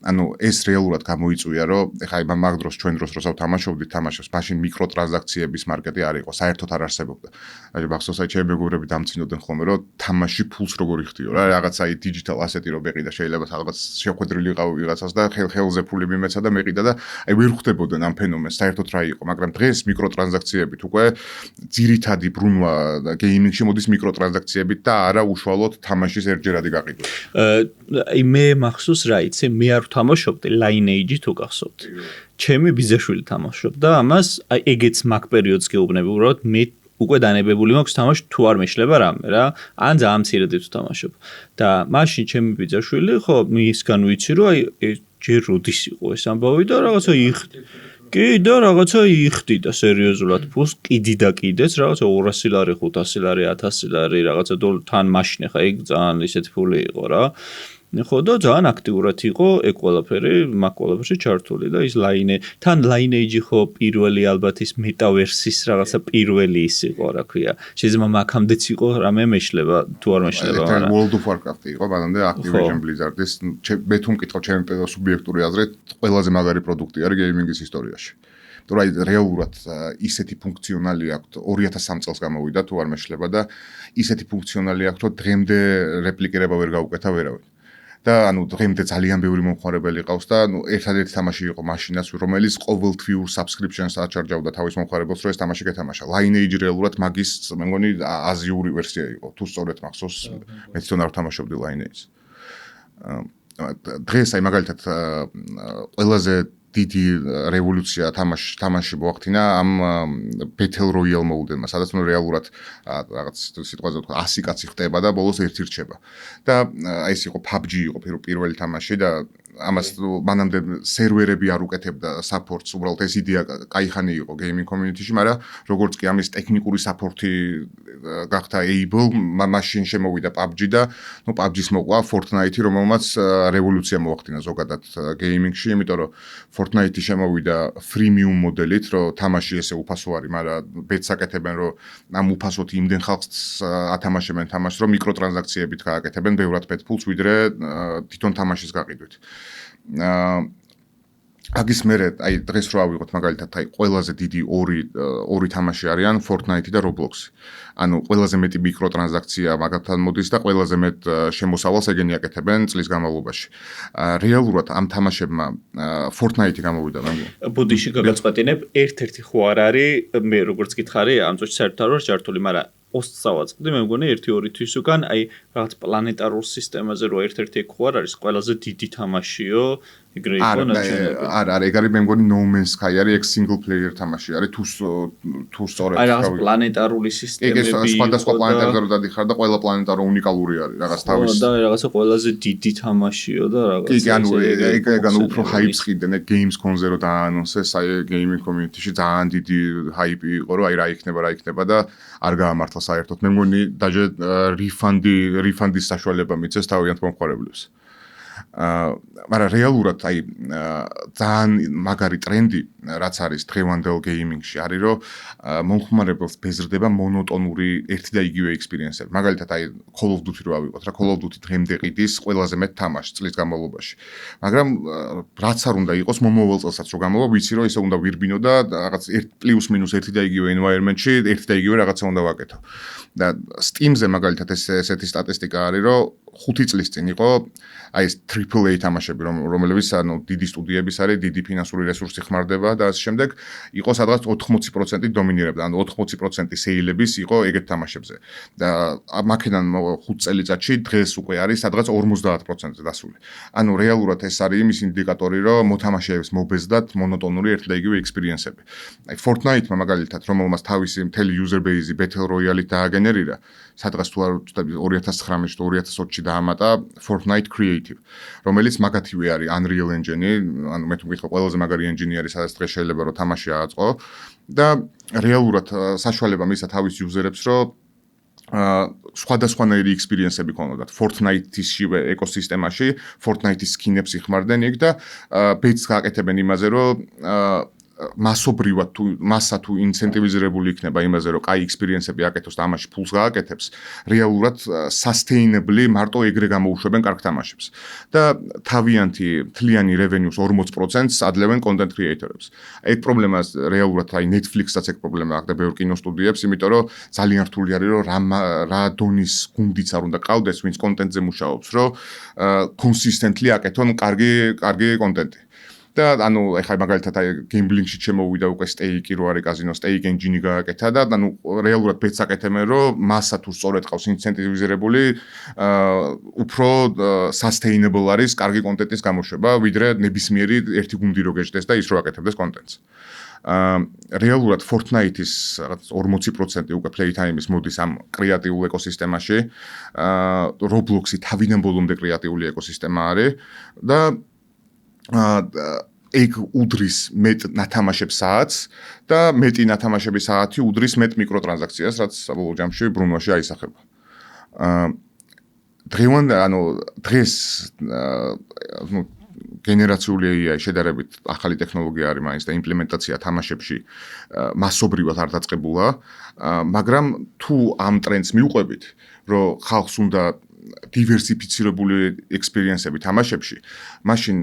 ანუ ეს რეალურად გამოიწვია, რომ ეხლა აი მაგ დროს ჩვენ დროს როცა ვთამაშობდით თამაშებს, მაშინ მიკროტრანზაქციების მარკეტი არ იყო, საერთოდ არ არსებობდა. აი მახსოვს აი ჩემი მეგობრები დამცინოდნენ ხოლმე, რომ თამაში ფულს როგორ იხდიო რა, რაღაც აი დიჯიტალ ასეთი რო მეყიდა, შეიძლება რაღაც შეხვედრილი ყავი ვიღაცას და ხელზე ფული მიმეცა და მეყიდა და აი ვერ ხვდებოდნენ ამ ფენომენს, საერთოდ რა იყო, მაგრამ დღეს მიკროტრანზაქციებით უკვე ძირითადი ბრუნვა გეიმინგში მოდის მიკროტრანზაქციებით და არა უშუალოდ თამაშის ერთჯერადი გაყიდვა. აი მე მახსოვს რა იცი, მე არ თამაშობდი Lineage-ი თუ გახსოვთ. ჩემი ბიძაშვილი თამაშობდა ამას, აი ეგეც მაგ პერიოდს გეუბნები, უბრალოდ მე უკვე დანებებული მაქვს თამაში თუ არ მეშლება რამე რა, ან ძალიან მცირედი თუ თამაშობ. და მაშინ ჩემი ბიძაშვილი ხო მისგან ვიცი რომ აი ჯერ როდის იყო ეს ამბავი და რაღაცა იხდი. კი და რაღაცა იხდი და სერიოზულად ფულს კიდი და კიდეც რაღაცა 200 ლარი, 500 ლარი, 1000 ლარი რაღაცა თან მაშინ ხა ეგ ძალიან ისეთი ფული იყო რა. ხო და ძალიან აქტიურად იყო ეგ ყველაფერი, მაგ ყველაფერში ჩართული და ის თან Lineage ხო პირველი ალბათ ის მეტავერსის რაღაცა პირველი ის იყო, რა ქვია. შეიძლება მაგამდეც იყო რამე მეშლება, თუ არ მეშლება, მაგრამ World of Warcraft იყო, მანამდე Activision Blizzard-ის მე თუ მკითხავ ჩემი სუბიექტური აზრით, ყველაზე მაგარი პროდუქტი არის გეიმინგის ისტორიაში. თუ რა რეალურად ისეთი ფუნქციონალი აქვს 2003 წელს გამოვიდა თუ არ მეშლება და ისეთი ფუნქციონალი აქვს, რომ დღემდე რეპლიკირება ვერ გაუკეთა ვერავინ. და ანუ დღემდე ძალიან ბევრი მომხმარებელი ყავს და ნუ ერთადერთი თამაში იყო მაშინაც, რომელიც ყოველთვიურ subscription-ს აჩარჯავდა თავის მომხმარებელს, რომ ეს თამაში გეთამაშა. Lineage რეალურად მაგის მე მგონი აზიური ვერსია იყო. თუ სწორედ მახსოვს, მეც თვითონ არ ვთამაშობდი Lineage-ს. დღეს აი მაგალითად ყველაზე დიდი რევოლუცია თამაში მოახდინა ამ Battle Royale mode-მა, სადაც ნუ რეალურად რაღაც სიტყვაზე ვთქვა 100 კაცი ხდება და ბოლოს ერთი რჩება. და აი ეს იყო PUBG იყო პირველი თამაში და ამას მანამდე სერვერები არ უკეთებდა support-ს, უბრალოდ ეს იდეა кайხანი იყო gaming community-ში, მაგრამ როგორც კი ამის ტექნიკური support-ი გახდა able, მაშინ შემოვიდა PUBG და ნუ PUBG-ს მოყვა Fortnite-ი, რომელმაც რევოლუცია მოახდინა ზოგადად gaming-ში, იმიტომ რომ Fortnite-ი შემოვიდა freemium მოდელით, რომ თამაში ესე უფასო არის, მაგრამ ბეთს აკეთებენ, რომ ამ უფასოთ იმდენ ხალხს ათამაშებენ თამაშს, რომ მიკროტრანზაქციებით გააკეთებენ ბევრად მეტ ფულს, ვიდრე თვითონ თამაშის გაყიდვით. აგის მერე აი დღეს რო ავიღოთ მაგალითად აი ყველაზე დიდი ორი თამაში არიან Fortnite და Roblox. ანუ ყველაზე მეტი მიკროტრანზაქცია მაგათთან მოდის და ყველაზე მეტ შემოსავალს ეგენი აკეთებენ წლის განმავლობაში. რეალურად ამ თამაშებმა Fortnite გამოვიდა მაგრამ ბუდიში გაგაწყვეტინებ, ერთ-ერთი ხო არ არის, მე როგორც გითხარი, ამ წუთში საერთოდ არ ვარ ჩართული, მაგრამ ოსტსავაწყდი, მე მგონი 1-2 თვის უკან, აი რაღაც პლანეტარულ სისტემაზე რო ერთ-ერთი ხო არ არის, ყველაზე დიდი თამაშიო, ეგრე იყო ნაჩვენები. არა, ეგ არის მე მგონი No Man's Sky არის, ეგ single player თამაში არის, თუ სწორედ აი რაღაც პლანეტარული სისტემები. ეგ სხვადასხვა პლანეტებზე რო დადიხარ და ყველა პლანეტა რო უნიკალური არის, რაღაც თავის. და რაღაცა ყველაზე დიდი თამაშიო და რაღაც. კი, ანუ ეგ უფრო hype-ს ყიდნენ, ეგ Gamescom-ზე რო დაანონსეს, აი gaming community-ში ძალიან დიდი hype იყო, რომ აი რა იქნება და არ გაამართლა საერთოდ. მე მგონი დაჟე refund-ის საშუალება მიცეს თავიანთ მომხმარებლებს. მაგრამ რეალურად აი ძალიან მაგარი ტრენდი რაც არის დღევანდელ გეიმინგში არის რომ მომხმარებელს ბეზრდება მონოტონური ერთი და იგივე ექსპერიენსები. მაგალითად აი Call of Duty რო ავიღოთ რა Call of Duty დღემდე ყიდის ყველაზე მეტ თამაშს წლის განმავლობაში. მაგრამ რაც არ უნდა იყოს მომავალ წელსაც რო გამოვა ვიცი რომ ისე უნდა ვირბინო და რაღაც პლუს მინუს ერთი და იგივე environment-ში ერთი და იგივე რაღაცა უნდა ვაკეთო. და Steam-ზე მაგალითად ესეთი სტატისტიკა არის რომ 5 წლის წინ იყო აი ეს AAA თამაშები რომლებიც ანუ დიდი სტუდიების არის, დიდი ფინანსური რესურსი ხმარდება და ასე შემდეგ, იყო სადღაც 80% დომინირებდა, ანუ 80% სეილების იყო ეგეთ თამაშებზე. და მაქედან 5 წელიწადში დღეს უკვე არის სადღაც 50%-ზე დასული. ანუ რეალურად ეს არის იმის ინდიკატორი, რომ მოთამაშეებს მობეზდათ მონოტონური ერთი და იგივე ექსპერიენსები. აი Fortnite-მა მაგალითად, რომელმაც თავისი მთელი user base-ი Battle Royale-ით დააგენერირა, სადღაც თუ არ ვთქვი 2019-ში თუ 2020-ში დაამატა Fortnite Creative, რომელიც მაგათივე არის Unreal Engine-ი, ანუ მე თუ მგითხო ყველაზე მაგარი engine-ი არის, სადაც დღეს შეიძლება რომ თამაში აწყო და რეალურად საშუალება მისცა თავის user-ებს, რომ სხვადასხვანაირი ექსპერიენსები ქონოდათ Fortnite-ისშივე ეკოსისტემაში, Fortnite-ის სკინებს იხმარდნენ იქ და ბეჭდს გააკეთებენ იმაზე, რომ მასობრივად თუ მასა თუ ინცენტივიზირებული იქნება იმაზე, რომ კაი ექსპერიენსები აკეთოს და ამაში ფულს გააკეთებს, რეალურად sustainably მარტო ეგრე გამოუშვებენ კარგ თამაშებს. და თავიანთი თლიანი revenue-ს 40%-ს ადლევენ content creator-ებს. ეგ პრობლემას რეალურად აი Netflix-საც ეგ პრობლემა აქვს და ბევრ კინოსტუდიებს, იმიტომ რომ ძალიან რთული არის რომ რა დონის გუნდიც არ უნდა ყავდეს, ვინც კონტენტზე მუშაობს, რომ consistently აკეთონ კარგი კონტენტი. და ანუ ეხლა მაგალითად აი გემბლინგში შემოვიდა უკვე სტეიკი რო არის კაზინო სტეიკ ენჯინი გააკეთა და ანუ რეალურად ბეტს აკეთებენ რომ მასა თუ სწორედ ყავს ინცენტივიზირებული უფრო sustainable არის კარგი კონტენტის გამოშვება ვიდრე ნებისმიერი ერთი გუნდი რო გეჭდეს და ის რო აკეთებდეს კონტენტს. რეალურად Fortnite-ის რაღაც 40% უკვე play time-ის მოდის ამ კრეატიულ ეკოსისტემაში. Roblox-ი თავიდან ბოლომდე კრეატიული ეკოსისტემა არის და ეგ უდრის მეტ ნათამაშებს საათს და მეტი ნათამაშების საათი უდრის მეტ მიკროტრანზაქციას, რაც საბოლოო ჯამში ბრუნვაში აისახება. დღეს გენერაციული AI შედარებით ახალი ტექნოლოგია არის მაინც და იმპლემენტაცია თამაშებში მასობრივად არ დაწყებულა, მაგრამ თუ ამ ტრენდს მიუყვებით, რომ ხალხს უნდა diversifიცირებული ექსპერიენსები თამაშებში, მაშინ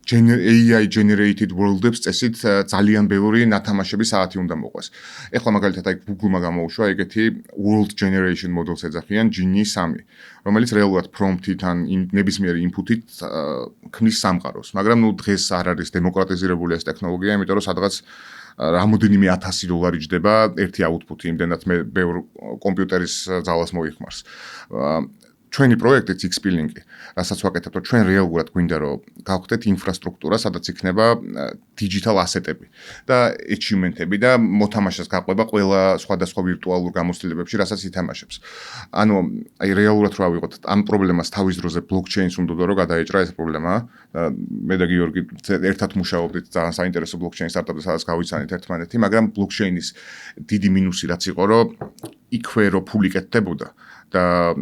AI generated world-ებს წესით ძალიან ბევრი ნათამაშების საათი უნდა მოყვეს. ეხლა მაგალითად აი Google-მა გამოუშვა ეგეთი world generation model-ს ეძახიან Genie 3, რომელიც რეალურად prompt-ით ან ნებისმიერი input-ით ქმნის სამყაროს. მაგრამ ნუ დღეს არ არის დემოკრატიზირებული ეს ტექნოლოგია, იმიტომ რომ სადღაც რამოდენიმე $1000 ჯდება ერთი output-ი, იმდენად მე ბევრ კომპიუტერის ძალას მოიხმარს. ჩვენი პროექტიც Xpilling-ი, რასაც ვაკეთებთ, ჩვენ რეალურად გვინდა რომ გავხდეთ ინფრასტრუქტურა, სადაც იქნება digital asset-ები და achievement-ები და მოთამაშეს გაყვება ყველა სხვადასხვა ვირტუალურ გამოცდილებებში, რასაც ითამაშებს. ანუ აი რეალურად რა ვიღოთ, ამ პრობლემას თავის დროზე blockchain-ს უნდა რომ გადაეჭრა ეს პრობლემა. მე და გიორგი ერთად მუშაობდით ძალიან საინტერესო blockchain სტარტაპზე, სადაც გავიცანით ერთმანეთი, მაგრამ blockchain-ის დიდი მინუსი რაც იყო, რომ იქვე რო ფული კეთდებოდა და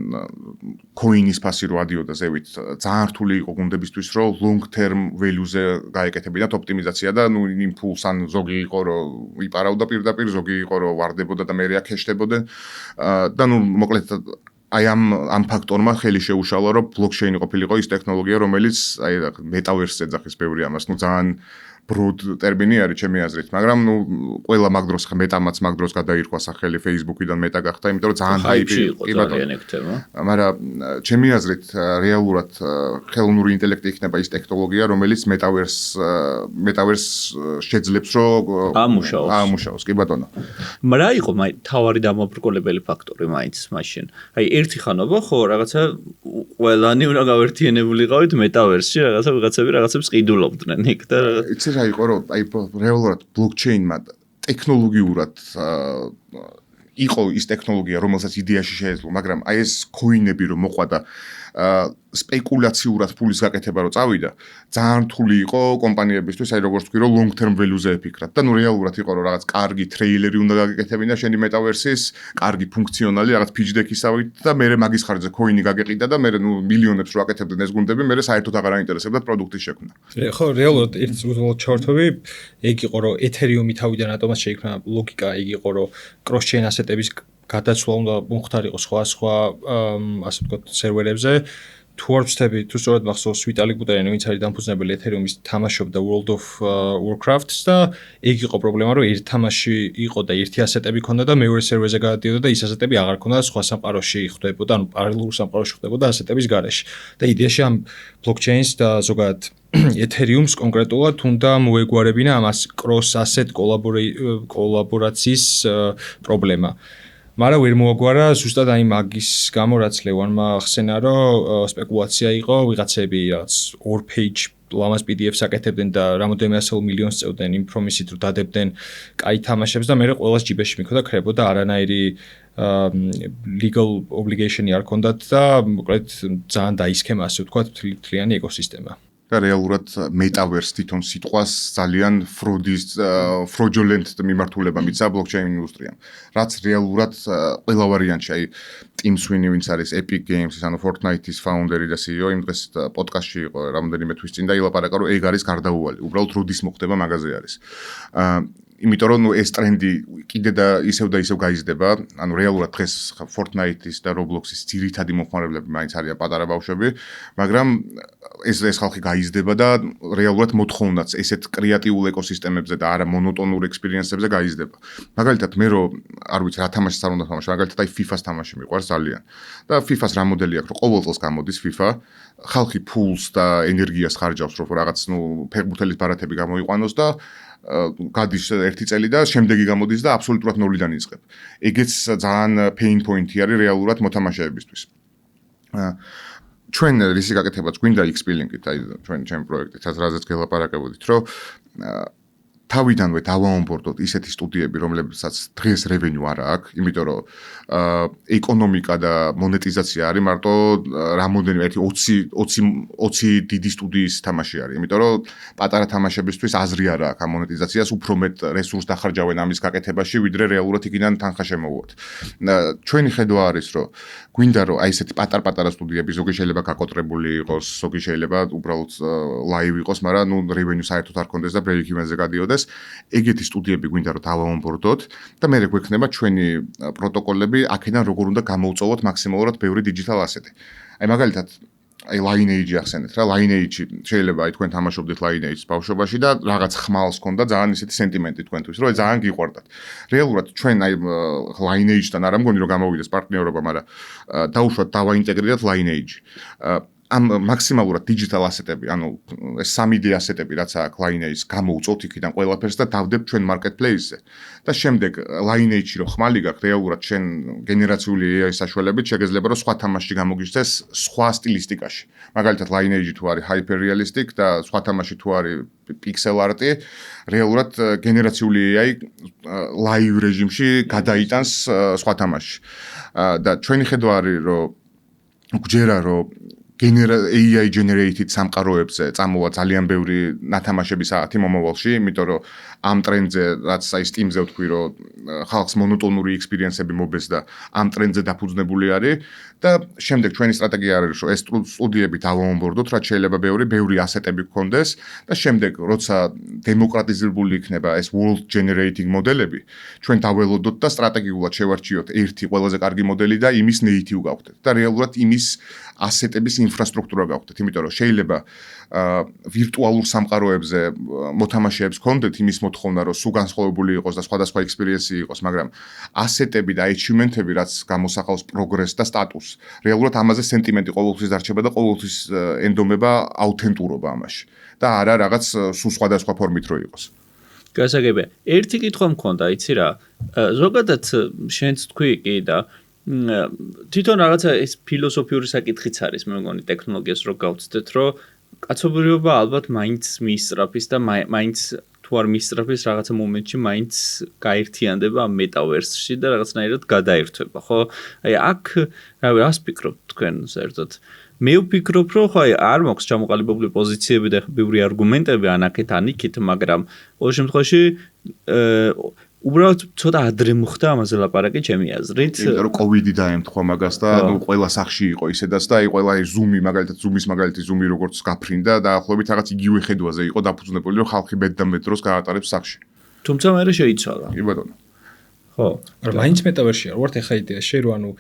coin-ის ფასი რო ადიოდა ზევით, ძალიან რთული იყო გუნდებისთვის, რომ long term value-ზე გაეკეთებინათ ოპტიმიზაცია და ნუ იმ ფულს ან ზოგი იყო რომ იპარავდა პირდაპირ, ზოგი იყო რომ ვარდებოდა და მერე აქეშდებოდნენ და ნუ მოკლედ აი ამ ფაქტორმა ხელი შეუშალა, რომ blockchain ყოფილიყო ის ტექნოლოგია, რომელიც აი metaverse-ს ეძახის ბევრი ამას, ნუ ძალიან broad ტერმინი არის ჩემი აზრით, მაგრამ ნუ ყველა მაგ დროს მეტამაც მაგ დროს გადაირქვა სახელი Facebook-იდან მეტა გახდა, იმიტომ რომ ძალიან ჰაიპი იყო ძალიან ეგ თემა. მაგრამ ჩემი აზრით რეალურად ხელოვნური ინტელექტი იქნება ის ტექნოლოგია, რომელიც metaverse შეძლებს რომ ამუშაოს, კი ბატონო. მაგრამ რა იყო თავარი დამაბრკოლებელი ფაქტორი მაინც მაშინ? აი ერთი ხანობა ხო რაღაცა ყველანი უნდა გავერთიენებულიყავით metaverse-ში, რაღაცა ვიღაცები რაღაცებს ყიდულობდნენ იქ და იცი რა იყო რომ აი რეალურად blockchain-მა ტექნოლოგიურად იყო ის ტექნოლოგია, რომელსაც იდეაში შეეძლო, მაგრამ აი ეს coin-ები რომ მოყვა და სპეკულაციურად ფულის გაკეთება რო წავიდა, ძალიან რთული იყო კომპანიებისთვის, აი როგორც თქვი, რომ long term value-ზე ეფიქრათ და ნუ რეალურად იყო რომ რაღაც კარგი ტრეილერი უნდა გაკეთებინა შენი მეტავერსის, კარგი ფუნქციონალი რაღაც pitch deck-ისავით და მე მაგის ხარჯზე coin-ი გაგეყიდა და მე ნუ მილიონებს რო აკეთებდნენ ეს გუნდები, მე საერთოდ აღარ აინტერესებდათ პროდუქტის შექმნა. ხო, რეალურად ერთ უბრალოდ ჩავერთვები, ეგ იყო რომ Ethereum-ი თავიდან რატომაც შეიქმნა ლოგიკა, ეგ იყო რომ cross chain ასეტების გადაცვლა უნდა მომხდარიყო სხვა ასე ვთქვათ სერვერებზე. თუ არ ვცდები, თუ სწორად მახსოვს ვიტალი ბუტარიანი, ვინც არის დამფუძნებელი Ethereum-ის თამაშობდა World of Warcraft-ს და ეგ იყო პრობლემა, რომ ერთ თამაში იყო და ერთი ასეტები ქონდა და მეორე სერვერზე გადადიოდა და ის ასეტები აღარ ქონდა და სხვა სამყაროში ხვდებოდა, ანუ პარალელურ სამყაროში ხვდებოდა ასეტების გარეშე. და იდეაში ამ blockchain-ს და ზოგადად Ethereum-ს კონკრეტულად უნდა მოეგვარებინა ამას cross asset კოლაბორაციის პრობლემა. მაგრამ ვერ მოაგვარა ზუსტად აი მაგის გამო რაც ლევანმა ახსენა რომ სპეკულაცია იყო ვიღაცები რაც 2 page ლამაზ PDF-ს აკეთებდნენ და რამოდენიმე ასეულ მილიონს წევდნენ იმ პრომისით რომ დადებდნენ კაი თამაშებს და მე ყველას ჯიბეში მიქოდა ქრებოდა არანაირი legal obligation-ი არ ქონდათ და მოკლედ ძალიან დაისქემა ასე ვთქვათ თლიანი ეკოსისტემა. და რეალურად metaverse თვითონ სიტყვას ძალიან fraudulent მიმართულება მიცა blockchain ინდუსტრიამ. რაც რეალურად ყველა ვარიანტში, აი Tim Sweeney ვინც არის Epic Games-ის, ანუ Fortnite-ის founder-ი და CEO, იმ დღეს პოდკასტში იყო რამოდენიმე თვის წინ და ილაპარაკა რომ ეგ არის გარდაუვალი. უბრალოდ როდის მოხდება მაგაზე არის. იმიტომ რომ ეს ტრენდი კიდე და ისევ გაიზრდება, ანუ რეალურად დღეს Fortnite-ის და Roblox-ის ძირითადი მომხმარებლები მაინც არიან პატარა ბავშვები, მაგრამ ეს ხალხი გაიზრდება და რეალურად მოთხოვნაც ესეთ კრეატიულ ეკოსისტემებზე და არა მონოტონურ ექსპერიენსებზე გაიზრდება. მაგალითად მე რომ არ ვიცი რა თამაშს არ უნდა თამაში, მაგალითად აი FIFA-ს თამაში მიყვარს ძალიან. და FIFA-ს რა მოდელი აქვს, რომ ყოველ წელს გამოდის FIFA, ხალხი ფულს და ენერგიას ხარჯავს, რომ რაღაც ფეხბურთელის ბარათები გამოიყვანოს და გადის ერთი წელი და შემდეგი გამოდის და აბსოლუტურად ნოლიდან იწყებ. ეგეც ძალიან pain point-ი არის რეალურად მოთამაშეებისთვის. ჩვენ რისი გაკეთებაც გვინდა X-Link-ით, აი ჩვენ პროექტით, რაზეც გელაპარაკებოდით, რომ თავიდანვე დავაონბორდოთ ისეთი სტუდიები, რომლებსაც დღეს revenue არ აქვს, იმიტომ რომ ეკონომიკა და მონეტიზაცია არის მარტო რამოდენიმე 20 დიდი სტუდიის თამაში არის, იმიტომ რომ პატარა თამაშებისთვის აზრი არ აქვს ამ მონეტიზაციას, უფრო მეტ რესურს დახარჯავენ ამის გაკეთებაში, ვიდრე რეალურად იქიდან თანხა შემოვუოთ. ჩვენი ხედვა არის, რომ გვინდა რომ აი ესეთი პატარ-პატარა სტუდიები, ზოგი შეიძლება გაკოტრებული იყოს, ზოგი შეიძლება უბრალოდ live იყოს, მაგრამ ნუ revenue საერთოდ არ კონდეს და break even-ზე გადიოდეს. ეგეთი სტუდიები გვინდა რომ დავაონბორდოთ და მე გვექნება ჩვენი პროტოკოლები აქედან როგორ უნდა გამოვწოვოთ მაქსიმალურად ბევრი digital asset-ი. აი მაგალითად აი Lineage ახსენეთ რა, Lineage შეიძლება აი თქვენ თამაშობდით Lineage-ს ბავშვობაში და რაღაც ხმალს ქონდა ძალიან ისეთი სენტიმენტი თქვენთვის, რომ ძალიან გიყვარდათ. რეალურად ჩვენ აი Lineage-თან არ ამგონი რომ გამოვიდეს პარტნიორობა, მაგრამ დაუშვათ დავაინტეგრირებთ Lineage. ამ მაქსიმალურად digital asset-ები, ანუ ეს 3D asset-ები რაც აქვს Lineage-ს გამოვწოთ იქიდან ყველაფერს და დავდებ ჩვენ marketplace-ზე. და შემდეგ Lineage-ში რო ხმალი გაქვს, რეალურად შენ გენერაციული AI საშუალებით შეგეძლება რომ სხვა თამაში გამოგიჩნდეს სხვა სტილისტიკაში. მაგალითად Lineage თუ არის hyper realistic და სხვა თამაში თუ არის pixel art-ი, რეალურად გენერაციული AI live რეჟიმში გადაიტანს სხვა თამაში. და ჩვენი ხედვა არის რომ გვჯერა რომ AI generated სამყაროებზე წამოვა ძალიან ბევრი ნათამაშების საათი მომავალში, იმიტომ რომ ამ ტრენდზე, რაც აი Steam-ზე ვთქვი, რომ ხალხს მონოტონური ექსპერიენსები მობეს და ამ ტრენდზე დაფუძნებული არის და შემდეგ ჩვენი სტრატეგია არის, რომ ეს სტუდიები დავაონბორდოთ, რაც შეიძლება ბევრი ასეტები გქონდეს და შემდეგ, როცა დემოკრატიზებული იქნება ეს world generating მოდელები, ჩვენ დაველოდოთ და სტრატეგიულად შევარჩიოთ ერთი ყველაზე კარგი მოდელი და იმის native გავხდეთ და რეალურად იმის ასეტების ინფრასტრუქტურა გავხდეთ, იმიტომ რომ შეიძლება ვირტუალურ სამყაროებზე მოთამაშეებს გქონდეთ იმის მოთხოვნა, რომ სულ განსხვავებული იყოს და სხვადასხვა ექსპერიენსი იყოს, მაგრამ ასეტები და achievement-ები, რაც გამოსახავს პროგრესს და სტატუსს, რეალურად ამაზე სენტიმენტი ყოველთვის დარჩება და ყოველთვის ენდომება აუთენტურობა ამაში და არა რაღაც სულ სხვადასხვა ფორმით რო იყოს. გასაგებია. ერთი კითხვა მქონდა, იცი რა. ზოგადად შენც თქვი კი და თვითონ რაღაცა ეს ფილოსოფიური საკითხიც არის, მე მგონი ტექნოლოგიას რო გავცდეთ, რომ კაცობრიობა ალბათ მაინც მიისწრაფის და მაინც თუ თუ არ მისწრაფის რაღაცა მომენტში მაინც გაერთიანდება ამ მეტავერსში და რაღაცნაირად გადაერთვება, ხო? აი აქ რავი, რას ფიქრობთ თქვენ საერთოდ? მე ვფიქრობ, რომ ხო აი არ მაქვს ჩამოყალიბებული პოზიციები და ბევრი არგუმენტები ანაკეთ ანიქით, მაგრამ ყოველ შემთხვევაში უბრალოდ ცოტა ადრე მოხდა ამაზე ლაპარაკი ჩემი აზრით. იმიტომ რომ კოვიდი დაემთხვა მაგას და ყველა სახში იყო ისედაც და აი ყველა ზუმი მაგალითად ზუმი როგორც გაფრინდა და ახლობით რაღაც იგივე ხედვაზე იყო დაფუძნებული რომ ხალხი მეტ და მეტ დროს გაატარებს სახში. თუმცა მე შეიცვალა. კი ბატონო. ხო. მაგრამ მაინც მეტავერსში არ ვართ ეხა იდეაში რომ ანუ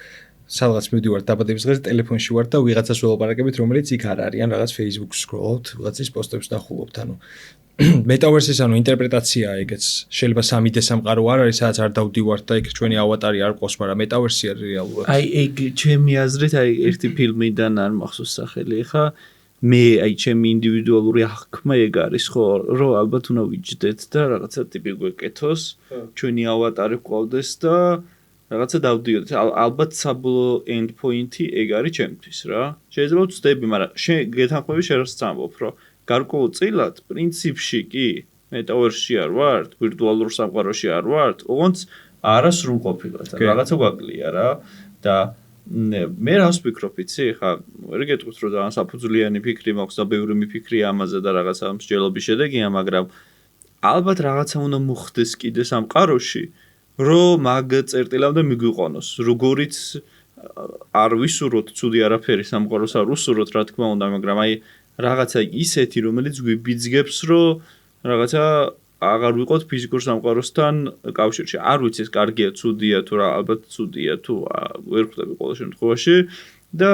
სადღაც მივდივართ დაბადების დღეზე ტელეფონში ვარ და ვიღაცას ველაპარაკებით რომელიც იქ არ არის ან რაღაც Facebook-ს სკროლობთ, ვიღაცის პოსტებს ნახულობთ, ანუ მეტავერსის ანუ ინტერპრეტაციაა ეგეც. შეიძლება 3D სამყარო არ არის, სადაც არ დავდივართ და იქ ჩვენი ავატარი არ ყავს, მაგრამ მეტავერსი არის რეალურად. აი ეგ ჩემი აზრით აი ერთი ფილმიდან არ მახსოვს სახელი ხა მე აი ჩემი ინდივიდუალური აღქმა ეგ არის ხო რომ ალბათ უნდა ვიჯდეთ და რაღაცა ტიპი გვეკეთოს ჩვენი ავატარი გვყავდეს და რაღაცა დავდიოთ ალბათ საბოლოო end point-ი ეგ არის ჩემთვის რა შეიძლება ვწდები მაგრამ შენ გეთანხმები შენ რას წამბობ რომ გარკვეულწილად პრინციპში კი მეტავერსში არ ვართ ვირტუალურ სამყაროში არ ვართ ოღონდ არასრულყოფილად რაღაცა გვაკლია რა და მე რას ვფიქრობ იცი ხა ვერ გეტყვით რომ ძალიან საფუძვლიანი ფიქრი მაქვს და ბევრი მიფიქრია ამაზე და რაღაცა მსჯელობის შედეგია მაგრამ ალბათ რაღაცა უნდა მოხდეს კიდე სამყაროში რომ მაგ წერტილამდე მიგვიყონოს როგორიც არ ვისურვოთ ცუდი არაფერი სამყაროს არ ვუსურვოთ რა თქმა უნდა მაგრამ აი რაღაცა ისეთი რომელიც გვიბიძგებს რომ რაღაცა აღარ ვიყოთ ფიზიკურ სამყაროსთან კავშირში. არ ვიცი ეს კარგია, ცუდია თუ რა, ალბათ ცუდია თუ ვერ ხვდები ყოველ შემთხვევაში და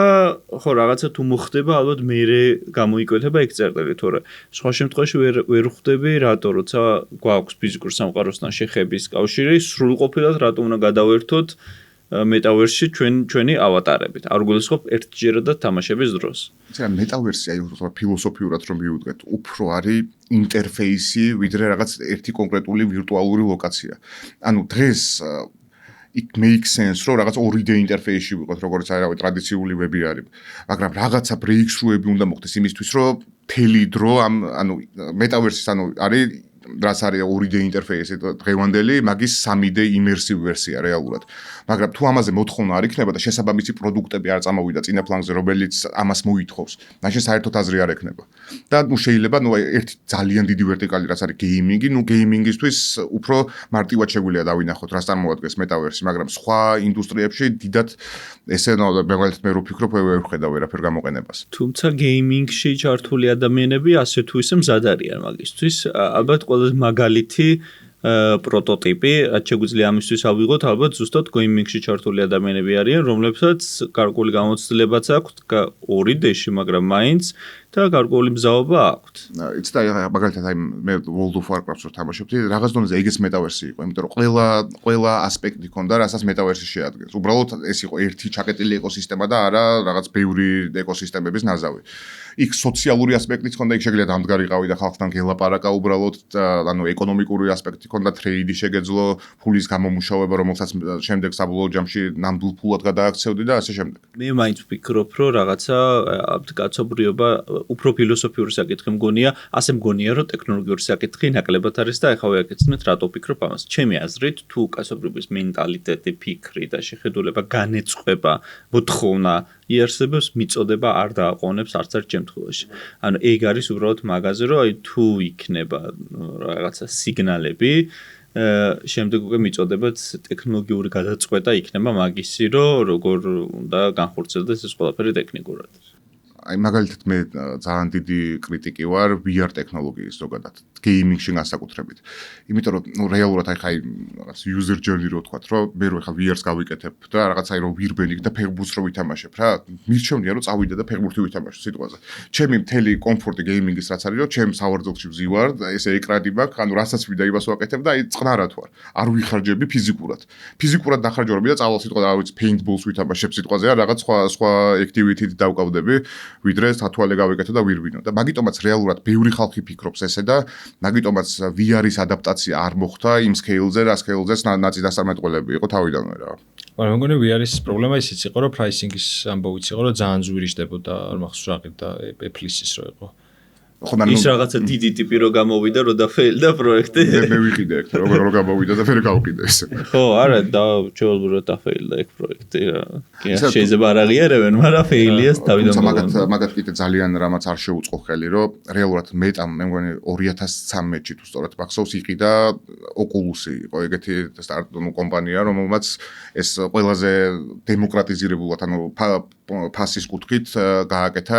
ხო რაღაცა თუ მოხდება, ალბათ მეરે გამოიკვეთება ეგ წერტილი, თორე სხვა შემთხვევაში ვერ ხვდები რატო როცა გვაქვს ფიზიკურ სამყაროსთან შეხების კავშირი, სრულყოფილად რატო უნდა გადავერთოთ მეტავერსში ჩვენი ავატარებით. არ გულისხმობ ერთჯერადად თამაშების დროს. იცი მეტავერსი აი ფილოსოფიურად რომ მივუდგეთ, უფრო არის ინტერფეისი, ვიდრე რაღაც ერთი კონკრეტული ვირტუალური ლოკაცია. ანუ დღეს it makes sense რომ რაღაც 2D ინტერფეისში ვიყოთ, როგორც აი რავი ტრადიციული ვები არის. მაგრამ რაღაცა breakthrough-ები უნდა მოხდეს იმისთვის, რომ მთელი დრო ანუ მეტავერსის ანუ არის რაც არის 2D ინტერფეისი დღევანდელი, მაგის 3D იმერსივ ვერსია რეალურად. მაგრამ თუ ამაზე მოთხოვნა არ იქნება და შესაბამისი პროდუქტები არ წამოვიდა წინა პლანზე, რომელიც ამას მოითხოვს, მაშინ საერთოდ აზრი არ ექნება. და ნუ შეიძლება ნუ ერთი ძალიან დიდი ვერტიკალი რაც არის გეიმინგი, ნუ გეიმინგისთვის უფრო მარტივად შეგვიძლია დავინახოთ, რას წარმოადგენს მეტავერსი, მაგრამ სხვა ინდუსტრიებში დიდად ესე მაგალითად მე რო ვფიქრობ, ვერ ვხედავ ვერაფერ გამოყენებას. თუმცა გეიმინგში ჩართული ადამიანები ასე თუ ისე მზად არიან მაგისთვის, ალბათ ყველაზე მაგალითი პროტოტიპი, რაც შეგვიძლია ამისთვის ავიღოთ, ალბათ ზუსტად გეიმინგში ჩართული ადამიანები არიან, რომლებსაც გარკვეული გამოცდილებაც აქვთ 2D-ში, მაგრამ მაინც და გარკვეული მზაობა აქვთ. იცით აი მაგალითად აი მე World of Warcraft-ს რო თამაშობდი, რაღაც დონეზე ეგეც მეტავერსი იყო, იმიტომ რომ ყველა ასპექტი ქონდა, რასაც მეტავერსი შეადგენს. უბრალოდ ეს იყო ერთი ჩაკეტილი ეკოსისტემა და არა რაღაც ბევრი ეკოსისტემების ნაზავი. იქ სოციალური ასპექტიც ქონდა, იქ შეგიძლია დამდგარიყავი და ხალხთან გელაპარაკა უბრალოდ, ანუ ეკონომიკური ასპექტი ქონდა, ტრეიდი შეგეძლო, ფულის გამომუშავება, რომელსაც შემდეგ საბოლოო ჯამში ნამდვილ ფულად გადააქცევდი და ასე შემდეგ. მე მაინც ვფიქრობ, რომ რაღაცა კაცობრიობა უფრო ფილოსოფიური საკითხი მგონია, ასე მგონია, რომ ტექნოლოგიური საკითხი ნაკლებად არის და ახლა ვიაკეთებთ რატო ვფიქრობ ამას. ჩემი აზრით, თუ კაცობრიობის მენტალიტეტი, ფიქრი და შეხედულება განეწყვება, მოთხოვნა იარსებებს მიწოდება არ დააყოვნებს არც ერთ შემთხვევაში. ანუ ეგ არის უბრალოდ მაგაზე, რომ აი თუ იქნება რაღაცა სიგნალები, შემდეგ უკვე მიწოდებათ ტექნოლოგიური გადაწყვეტა იქნება მაგისი, რომ როგორ უნდა განხორციელდეს ეს ყველაფერი ტექნიკურად. აი მაგალითად მე ძალიან დიდი კრიტიკი ვარ VR ტექნოლოგიის ზოგადად გეიმინგში განსაკუთრებით. იმიტომ რომ ნუ რეალურად აი ხა რაღაც user journey რო ვთქვათ, რომ მე რო ხა VR-ს გავიკეთებ და რაღაც აი რო ვირბენ იქ და ფეხბურთს რო ვითამაშებ რა, მირჩევნია რომ წავიდე და ფეხბურთი ვითამაშო სიტყვაზე. ჩემი მთელი კომფორტი გეიმინგის რაც არის, რომ ჩემ სავარძელში ვზივარ, ესე ეკრანი მაქვს, ანუ რასაც ვიდა იმას ვაკეთებ და აი წყნარად ვარ. არ ვიხარჯები ფიზიკურად. ფიზიკურად დახარჯები და წავალ სიტყვაზე, არ ვიცი, paintballs ვითამაშებ სიტყვაზე, რაღაც სხვა activity-ით დავკავდები. ვიდრე სათვალე გავიკეთო და ვირბინო და მაგიტომაც რეალურად ბევრი ხალხი ფიქრობს ესე და მაგიტომაც VR-ის ადაპტაცია არ მოხდა იმ scale-ზე, რა scale-ზეც ნაწილდასამეტყველები იყო თავიდანვე რა. მაგრამ მე მგონი VR-ის პრობლემა ისიც იყო, რომ pricing-ის ამბავიც იყო, რომ ძალიან ზვირიშდებოდა, არ მახსოვს რა ყიდა Apple-ის რო იყო. ის რაღაცა დიდი ტიპი რო გამოვიდა, რო დაფეილდა პროექტი. მე ვიყიდე ეგ, რო გამოვიდა და ფერი გავყიდე ესე. ხო, არა, ჩეულბურო დაფეილდა ეგ პროექტი რა. შეიძლება არ აღიარებენ, მაგრამ ფეილიას თავიდან მოგვიდა. მაგათ კიდე ძალიან რამაც არ შეუწყო ხელი, რომ რეალურად მეტამ მე მგონი 2013-ში თუ სწორად მახსოვს იყიდა Oculus-ი, იყო ეგეთი სტარტაპ კომპანია, რომელმაც ეს ყველაზე დემოკრატიზირებულად, ანუ ფასის კუთხით გააკეთა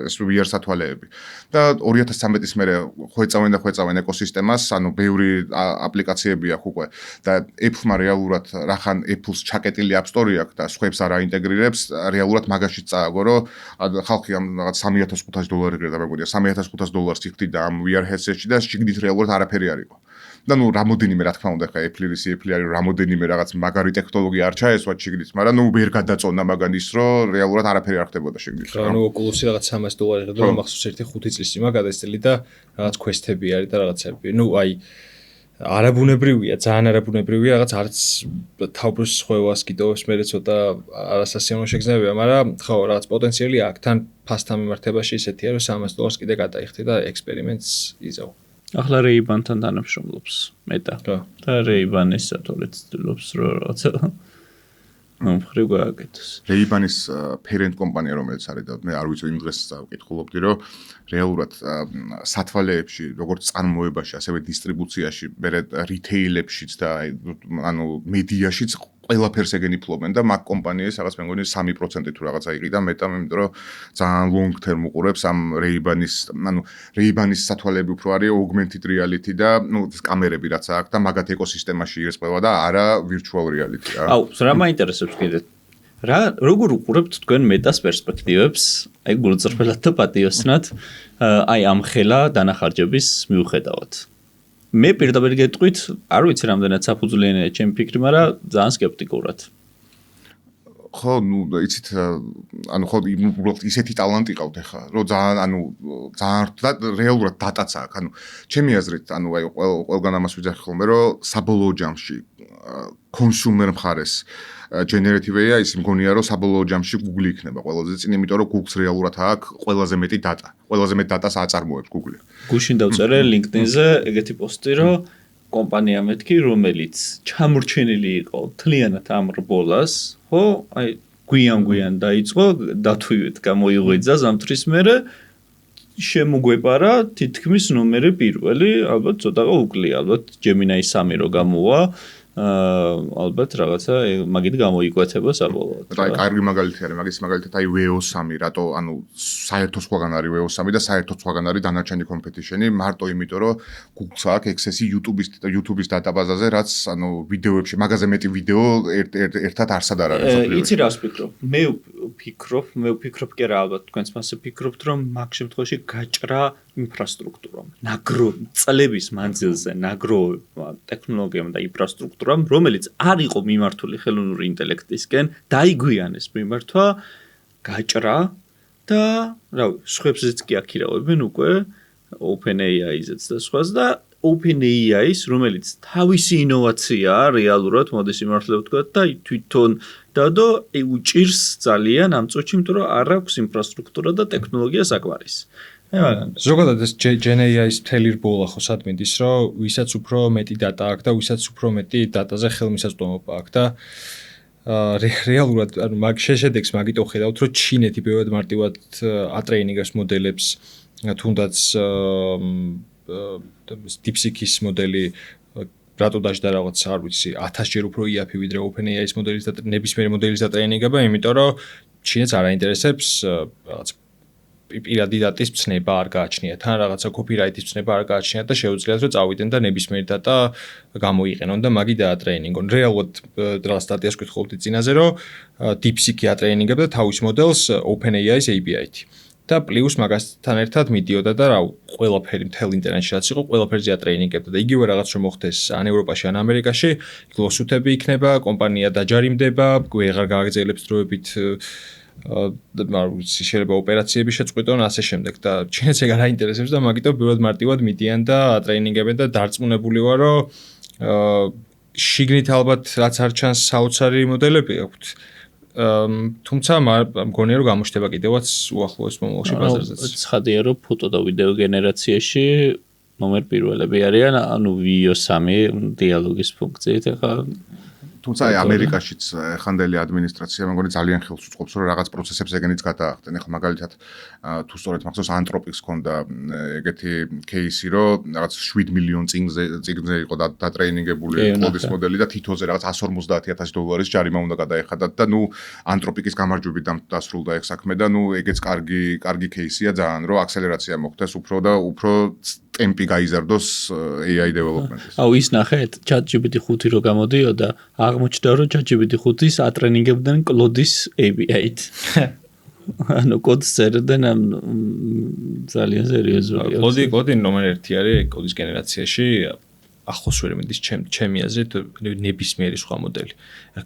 ეს VR სათვალეები. და 2013-ის მერე ხვეწავენ ეკოსისტემას, ანუ ბევრი აპლიკაციები აქვს უკვე და Apple-მა რეალურად რახან Apple-ს ჩაკეტილი App Store-ი აქვს და სხვებს არ აინტეგრირებს, რეალურად მაგაში წააგო, რომ ხალხი ამ რაღაც $3,500 გერდა მეგონია, $3,500 იხდიდა ამ VR headset-ში და შიგნით რეალურად არაფერი არ იყო. და ნუ რამოდენიმე რა თქმა უნდა ხა Apple არის რამოდენიმე რაღაც მაგარი ტექნოლოგია არ ჩაესვა შიგნით, მაგრამ ნუ ვერ გადაწონა მაგანის რომ რეალურად არაფერი არ ხდებოდა შიგნით. ანუ Oculus-ი რაღაც $300 იღდა და მახსოვს ერთი 5 წლის წინ გადაესწრილი და რაღაც quest-ები არის და რაღაცები. ნუ აი არაბუნებრივია, ძალიან არაბუნებრივია, რაღაც არც თავბრუს ხვევას კიდევს მე ცოტა არასასიამოვნო შეგრძნებია, მაგრამ ხო, რაღაც პოტენციალი აქვს. თან ფასთან მიმართებაში ისეთია, რომ $300 კიდე გადაიხდი და ექსპერიმენტს იზავ. ახლა Ray-Ban-თან თანამშრომლობს მეტა. და Ray-Ban-ის სათვალით ცდილობს რომ რაღაცა მომხრი გააკეთოს. Ray-Ban-ის parent კომპანია რომელიც არის და მე არ ვიცი იმ დღეს ვკითხულობდი რომ რეალურად სათვალეებში როგორც წარმოებაში ასევე დისტრიბუციაში, მერე რიტეილებშიც და ანუ მედიაშიც ყველაფერს ეგენი ფლობენ და მაგ კომპანიის რაღაც მე მგონი 3% თუ რაღაცა იყიდა მეტამ, იმიტომ რომ ძალიან long term უყურებს ამ Ray-Ban-ის, ანუ Ray-Ban-ის სათვალეები უფრო არის augmented reality და ნუ კამერები რაც აქვს და მაგათ ეკოსისტემაში ირწყვება და არა virtual reality რა. აუ, რა მაინტერესებს კიდე? როგორ უყურებთ თქვენ მეტას პერსპექტივებს, აი გულწრფელად და პატიოსნად, აი ამ ხელა დანახარჯების მიუხედავად? მე პირდაპირ გეტყვით, არ ვიცი რამდენად საფუძვლიანია ჩემი ფიქრი, მაგრამ ძალიან სკეპტიკურად. ხო, ნუ იცით, ანუ ხო უბრალოდ ისეთი ტალანტი ყავთ ახლა, რომ ძალიან რეალურად დატაც აქვს. ანუ ჩემი აზრით, ანუ აი ყველგან ამას ვიძახი ხოლმე, რომ საბოლოო ჯამში consumer მხარეს generative AI ის მგონია რომ საბოლოო ჯამში Google იქნება ყველაზე წინ, იმიტომ რომ Google-ს რეალურად აქვს ყველაზე მეტი data. ყველაზე მეტ data-ს აწარმოებს Google. გუშინ დავწერე LinkedIn-ზე ეგეთი პოსტი, რომ კომპანია მეთქი, რომელიც ჩამორჩენილი იყო თლიანად ამ რბოლას, ხო, აი გვიან დაიწყო, დათვივით გამოიღვიძა ზამთრის მერე შემოგვეპარა თითქმის ნომერი პირველი, ალბათ ცოტაღა უკლია, ალბათ Gemini 3 რო გამოვა. ალბათ რაღაცა მაგით გამოიკვეთება საბოლოოდ. აი კარგი მაგალითი არის, მაგის მაგალითად აი Veo 3, რატო ანუ საერთო სხვაგან არის Veo 3 და საერთო სხვაგან არის დანარჩენი competition-ი, მარტო იმიტომ რომ Google-ს აქვს access-ი YouTube-ის დატაბაზაზე, რაც ანუ ვიდეოებში, მაგაზე მეტი ვიდეო ერთად არსად არ არის. იცი რას ვფიქრობ? მე ვფიქრობ კი რა, ალბათ თქვენც მასე ფიქრობთ, რომ მაგ შემთხვევაში გაჭრა ინფრასტრუქტურამ, ნაგრო წლების მანძილზე ნაგრო ტექნოლოგიამ და ინფრასტრუქტურამ, რომელიც არ იყო მიმართული ხელოვნური ინტელექტისკენ, დაიგვიანეს მიმართვა, გაჭრა და რა ვიცი, სხვებზეც კი აქირავებენ უკვე OpenAI-ზეც და სხვას და OpenAI-ის, რომელიც თავისი ინოვაციაა რეალურად, მოდის იმართლე ვთქვათ და თვითონ დადო უჭირს ძალიან ამ წუთში, იმიტომ რომ არ აქვს ინფრასტრუქტურა და ტექნოლოგია საკმარის. ზოგადად ეს Gen AI-ის მთელი რბოლა ხო სადმინდის, რომ ვისაც უფრო მეტი data აქვს და ვისაც უფრო მეტი data-ზე ხელმისაწვდომობა აქვს და რეალურად ანუ მაგ შედეგს მაგით ვხედავთ, რომ ჩინეთი ბევრად მარტივად ატრეინინგებს მოდელებს, თუნდაც DeepSeek-ის მოდელი რატო დაждდა რაღაც არ ვიცი 1000 ჯერ უფრო იაფი ვიდრე OpenAI-ის მოდელის და ნებისმიერი მოდელის დატრეინინგება, იმიტომ რომ ჩინეთს არ აინტერესებს რაღაც პირადი დატის ცნება არ გააჩნია, თან რაღაცა copyright-ის ცნება არ გააჩნია და შეუძლიათ რომ წავიდნენ და ნებისმიერი data გამოიყენონ და მაგი დაატრეინინგონ. რეალურად რაღაც სტატიას ვკითხულობდი წინაზე, რომ DeepSeek-ი ატრეინინგებდა თავის მოდელს OpenAI-ის API-ით. და პლუს მაგასთან ერთად მიდიოდა და რა ყველაფერი მთელ ინტერნეტში რაც იყო, ყველაფერზე ატრეინინგებდა და იგივე რაღაც რომ მოხდეს ან ევროპაში ან ამერიკაში, ლოსუთები იქნება, კომპანია დაჯარიმდება, ვეღარ გააგრძელებს დროებით შეიძლება ოპერაციები შეწყვიტონ ასე შემდეგ და ჩინეთს ეგ არ აინტერესებს და მაგიტო ბევრად მარტივად მიდიან და ატრეინინგებენ და დარწმუნებული ვარ რომ შიგნით ალბათ რაც არ ჩანს საოცარი მოდელები აქვთ თუმცა მგონია რომ გამოჩნდება კიდევაც უახლოეს მომავალში ბაზარზეც. ცხადია რომ ფოტო და ვიდეო გენერაციაში ნომერ პირველები არიან, ანუ Veo 3 დიალოგის ფუნქციით ახლა თუმცა ამერიკაშიც ხანდელი ადმინისტრაცია მე მგონი ძალიან ხელს უწყობს რომ რაღაც პროცესებს ეგენიც გადაახდენ. ახლა მაგალითად თუ სწორედ მახსოვს Anthropic-ს ქონდა ეგეთი кейსი რომ რაღაც 7 მილიონ წიგნზე იყო დატრეინინგებული კოდის მოდელი და თითოზე რაღაც $150,000 ჯარიმა უნდა გადაეხადათ და ნუ Anthropic-ის გამარჯვებით დასრულდა ეგ საქმე და ნუ ეგეც კარგი кейსია ძალიან რომ აქსელერაცია მოხდეს უფრო ტემპი გაიზარდოს AI development-ის. აუ ის ნახეთ, ChatGPT 5 რო გამოდიოდა, აღმოჩნდა რომ ChatGPT 5-ის ატრენინგებდნენ Claude-ის API-ით. ანუ კოდს წერდნენ ამ ძალიან სერიოზულია. Claude ნომერ 1 არის კოდის გენერაციაში. ახლოს ვერ მიდის ჩემი აზრით ნებისმიერი სხვა მოდელი.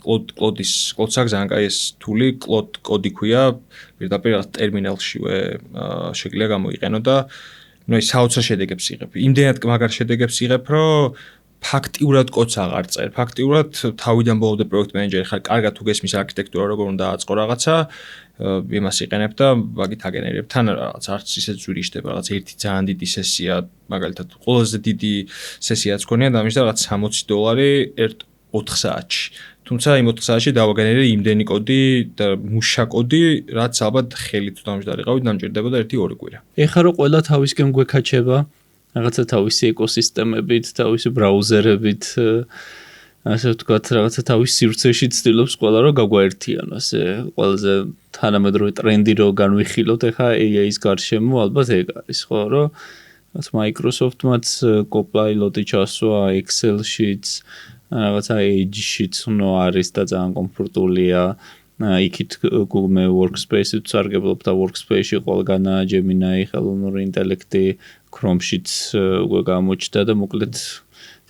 Claude-ს ძალიან კაი ეს თული კოდი ქვია, პირდაპირ ტერმინალშივე შეგვიძლია გამოიყენო და ნუ ის საოცარ შედეგებს იღებ. იმდენად მაგარ შედეგებს იღებ, რომ ფაქტიურად კოდს აღარ წერ. ფაქტიურად თავიდან ბოლომდე პროექტ მენეჯერი ხარ, კარგად თუ გესმის არქიტექტურა როგორ უნდა აწყო რაღაცა, იმას იყენებ და მაგით აგენერებ. თან რაღაც არც ისე ძვირიშდება, რაღაც ერთი ძალიან დიდი სესია, მაგალითად, ყველაზე დიდი სესიაც გქონია და ამის და რაღაც $60 4 საათში. თუმცა იმ 4 საათში დავაგენერე იმდენი კოდი და მუშა კოდი, რაც ალბათ ხელით დამჯდარიყავით, დამჭირდებოდა 1-2 კვირა. ეხლა რომ ყველა თავისკენ გვეკაჩება, რაღაცა თავისი ეკოსისტემებით, თავისი ბრაუზერებით, ასე ვთქვათ, რაღაცა თავის სივრცეში ცდილობს ყველა რომ გაგვაერთიანოს. ყველაზე თანამედროვე ტრენდი რო განვიხილოთ, ეხლა AI-ის გარშემო ალბათ ეგ არის, ხო, რომ Microsoft-მაც Copilot-ი ჩასვა, Excel-შიც რაღაცა Edge-შიც ნუ არის და ძალიან კომფორტულია. იქით Google Workspace-ით ვსარგებლობ და Workspace-ში ყველგანა Gemini, ხელოვნური ინტელექტი, Chrome-შიც უკვე გამოჩნდა და მოკლედ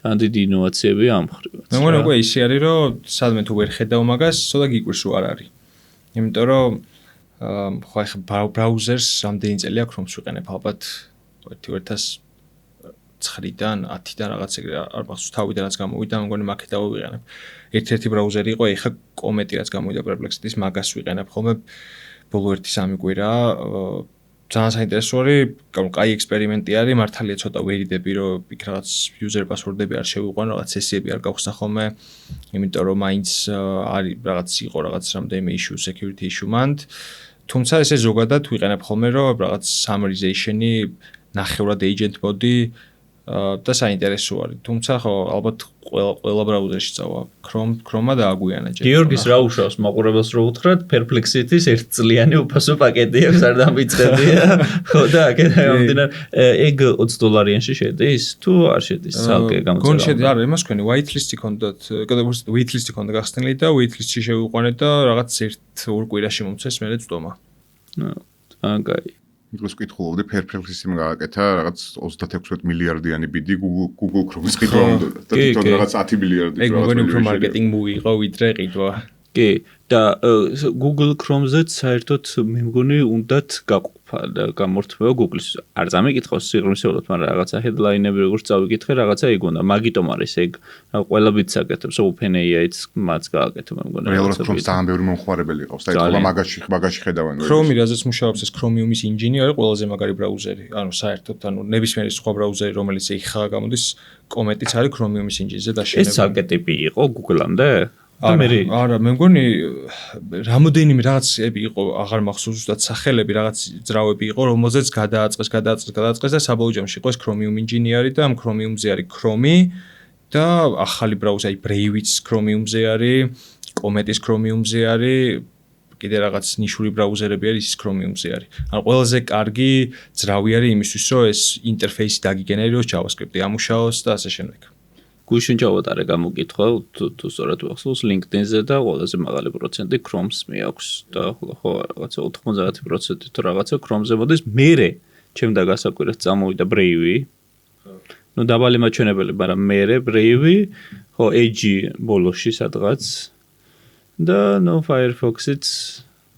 ძალიან დიდი ინოვაციები ამ ხრივაც. მე მგონი უკვე ისე არის, რომ სადმე თუ ვერ ხედავ მაგას, ცოტა გიკვირს რო არ არის. იმიტომ რომ ხო ახლა ბრაუზერს რამდენი წელია Chrome-ს ვიყენებ ალბათ 2009-დან 10-დან რაღაც ეგრე არ მახსოვს თავიდანაც გამოვიდა, მგონი მაქეთ დავიყენებ. ერთ-ერთი ბრაუზერი იყო, ეხლა Comet-ი რაც გამოვიდა Perplexity-ის, მაგას ვიყენებ ხოლმე ბოლო 1-3 კვირა. ძალიან საინტერესო არის, კაი ექსპერიმენტი არის, მართალია ცოტა ვერიდები, რომ იქ რაღაც user password-ები არ შევიყვანო, რაღაც სესიები არ გავხსნა ხოლმე, იმიტომ რომ მაინც არის რაღაც იყო რაღაც რამდენიმე issue, security issue მანდ. თუმცა ესე ზოგადად ვიყენებ ხოლმე, რომ რაღაც summarization-ი ნახევრად agent mode და საინტერესო არის. თუმცა ხო ალბათ ყველა ბრაუზერში წავა Chrome-მა დააგვიანა ჯერ. გიორგის რა უშავს მაყურებელს რო უთხრათ Perplexity-ის 1 წლიანი უფასო პაკეტი აქვს, არ დამიწყებია. ხო და აქედან მომდინარე ეგ $20-იანში შედის თუ არ შედის ცალკე გამოწერა? გონ შედი, არა, იმას თქვენი whitelist-ი ქონდათ, waitlist-ი ქონდა გახსნილი და waitlist-ში შევიყვანეთ და რაღაც 1-2 კვირაში მომწეს მერე წვდომა. ძალიან კაი. მიგოს კითხულობდი Perplexity-მ გააკეთა რაღაც 36 მილიარდიანი ბიდი Google Chrome-ის ყიდვა უნდა და თვითონ რაღაც 10 მილიარდი ეგ მგონი უფრო მარკეტინგ მუვი იყო ვიდრე ყიდვა. კი, და Google Chrome-ზეც საერთოდ მე მგონი უნდათ გაყოფა და გამორთმევა Google-ის. არ წამიკითხავს სიღრმისეულად, მაგრამ რაღაცა headline-ები როგორც წავიკითხე, რაღაცა ეგ უნდა. მაგიტომ არის ეგ ყველა ბიტს აკეთებს, OpenAI-ც მათ გააკეთა მე მგონი. რეალურად Chrome-ს ძალიან ბევრი მომხმარებელი ყავს და ეხლა მაგაში ხედავენ. Chrome-ი რაზეც მუშაობს ეს Chromium-ის ინჯინი არის ყველაზე მაგარი ბრაუზერი. ანუ საერთოდ ნებისმიერი სხვა ბრაუზერი რომელიც ეხლა გამოდის Comet-იც არის Chromium-ის ინჯინზე დაშენებული. ეს ცალკე ტიპი იყო Google-ამდე? არა, მე მგონი რამოდენიმე რაღაცები იყო, აღარ მახსოვს ზუსტად სახელები, რაღაც ძრავები იყო, რომელზეც გადააწყეს და საბოლოო ჯამში იყო ეს Chromium ინჯინი არის და ამ Chromium-ზე არის Chrome და ახალი ბრაუზერი Brave-იც Chromium-ზე არის, Comet-ის Chromium-ზე არის, კიდე რაღაც ნიშური ბრაუზერები არის ის Chromium-ზე არის. ანუ ყველაზე კარგი ძრავი არის იმისთვის, რომ ეს ინტერფეისი დაგიგენერიროს JavaScript-ი ამუშაოს და ასე შემდეგ. გუშინ ჩავატარე გამოკითხვა თუ სწორად ვახსოვს LinkedIn-ზე და ყველაზე მაღალი პროცენტი Chrome-ს მეაქვს და ხო რაღაცა 90% თუ რაღაცა Chrome-ზე მოდის. მერე ჩემდა გასაკვირად წამოვიდა Brave. ნუ დაბალი მაჩვენებელი, მაგრამ მერე Brave, ხო Edge ბოლოში სადღაც და ნუ Firefox-იც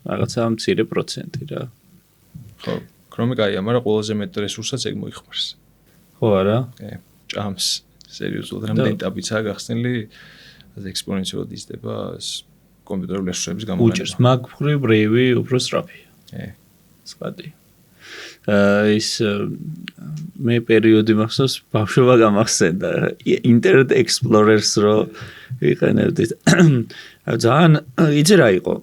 რაღაცა მცირე პროცენტი რა. ხო, Chrome-ი კაია, მაგრამ ყველაზე მეტ რესურსსაც ეგ მოიხმარს. ხო არა? ჭამს. სერიოზულად რამდენი ტაბიცაა გახსნილი, ასე ექსპონენციურად იზრდება ეს კომპიუტერული რესურსების გამოყენება. უჭერს მაგ-მხრივ რივი უფრო სწრაფია. სპატი. ის მე პერიოდი მახსოვს ბავშვობა გამახსენდა Internet Explorers რო ვიყენებდით. ძალიან იცი რა იყო.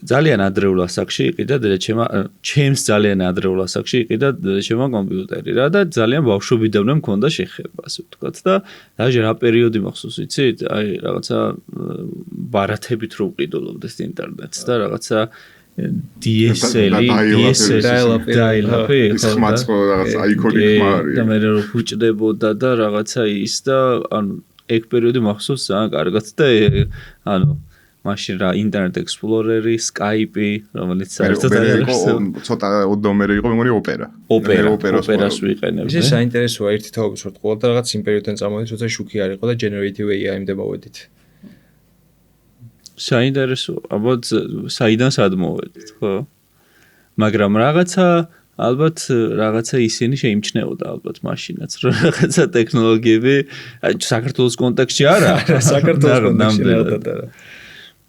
ძალიან ადრეულ ასაკში იყიდა დედაჩემა ჩემს ძალიან ადრეულ ასაკში იყიდა დედაჩემა კომპიუტერი რა და ძალიან ბავშვობიდანვე მქონდა შეხება ასე ვთქვათ და დაჟე რა პერიოდი მახსოვს იცით აი რაღაცა ბარათებით რო ვყიდულობდეს ინტერნეტს და რაღაცა DSL-ი ხმაწყო რაღაც აიკონიკ მარი და მე რო ფუჭდებოდა და რაღაცა ის და ანუ ეგ პერიოდი მახსოვს ძალიან კარგად და ანუ მაშინ რა Internet Explorer-ი, Skype-ი, რომელიც საერთოდ არ არის. ცოტა ოდომერი იყო, მეგონი ოპერას ვიყენებდი. ისე საინტერესოა ერთი თაობის ვარ ყოლა და რაღაც იმ პერიოდიდან წამოვედი, როცა შუქი არ იყო და generative AI-მდე მოვედით. საინტერესოა, ალბათ საიდან სად მოვედით, ხო? მაგრამ ალბათ რაღაცა ისინი შეიმჩნეოდა ალბათ მაშინაც, რომ რაღაცა ტექნოლოგიები საქართველოს კონტექსტში არა, საქართველოს კონტექსტში არა.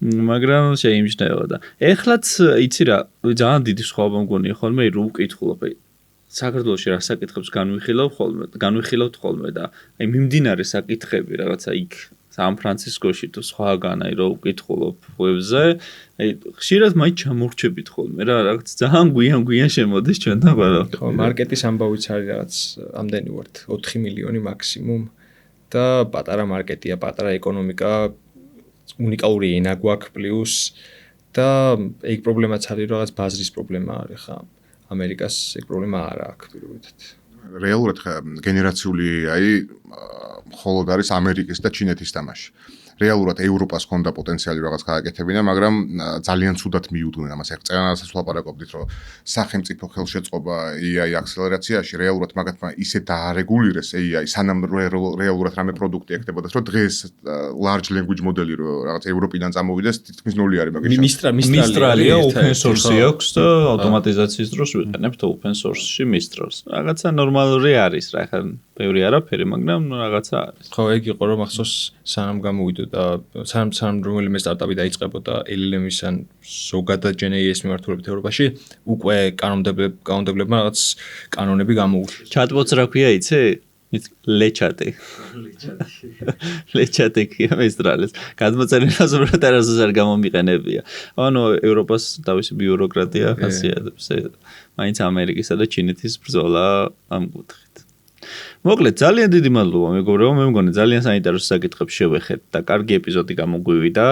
მაგრამ შეიმჩნეოდა. ეხლაც იცი რა, ძალიან დიდი სხვაობა მგონია ხოლმე, რომ უკითხულობ, საქართველოში რა საკითხებს განვიხილავთ ხოლმე და აი მიმდინარე საკითხები რაღაცა იქ სან-ფრანცისკოში თუ სხვაგან აი რომ უკითხულობ ვებზე, აი ხშირად მაინც ჩამორჩებით ხოლმე რა, რაღაც ძალიან გვიან შემოდის ჩვენთან ყველა. ხო, მარკეტის ამბავიც არის რაღაც ამდენი ვართ, 4 მილიონი მაქსიმუმ და პატარა მარკეტია, პატარა ეკონომიკა უნიკალური ენა გვაქვს პლუს და ეგ პრობლემაც არის რაღაც ბაზრის პრობლემა არის ხა ამერიკას ეგ პრობლემა არ აქვს პირველად რეალურად გენერაციული აი მხოლოდ არის ამერიკის და ჩინეთის თამაში რეალურად ევროპას ჰქონდა პოტენციალი რაღაც გააკეთებინა მაგრამ ძალიან ცუდად მიუდგნენ ამას ეგ წელს ვლაპარაკობდით რომ სახელმწიფო ხელშეწყობა AI აქსელერაციაში რეალურად მაგათმა ისე დაარეგულირეს AI სანამ რეალურად რამე პროდუქტი ეკეთებოდა რომ დღეს large language model-ი რო რაღაც ევროპიდან წამოვიდეს თითქმის ნული არის მაგის Mistral-ია open source-ი აქვს და ავტომატიზაციის დროს ვიყენებთ open source-ში Mistral-ს რაღაცა ნორმალური არის რა ხა ბევრი არაფერი მაგრამ რაღაცა არის ხო ეგ იყო რომ ახსოვს სანამ გამოვიდო და სანამ რომელიმე სტარტაპი დაიწყებოდა LLM-ის ან ზოგადად GenAI-ის მიმართულებით ევროპაში უკვე კანონმდებლებმა რაღაც კანონები გამოუშვეს. Chatbots რა ქვია იცი? ლეჩატი ქვია Mistral-ს. გადმოწერილას უბრალოდ არასოდეს არ გამომიყენებია. ანუ ევროპას თავისი ბიუროკრატია ხასიათებს. მაინც ამერიკისა და ჩინეთის ბრძოლა ამ კუთხით. მოკლედ ძალიან დიდი მადლობა მეგობრებო მე მგონი ძალიან საინტერესო საკითხებს შევეხეთ და კარგი ეპიზოდი გამოგვივიდა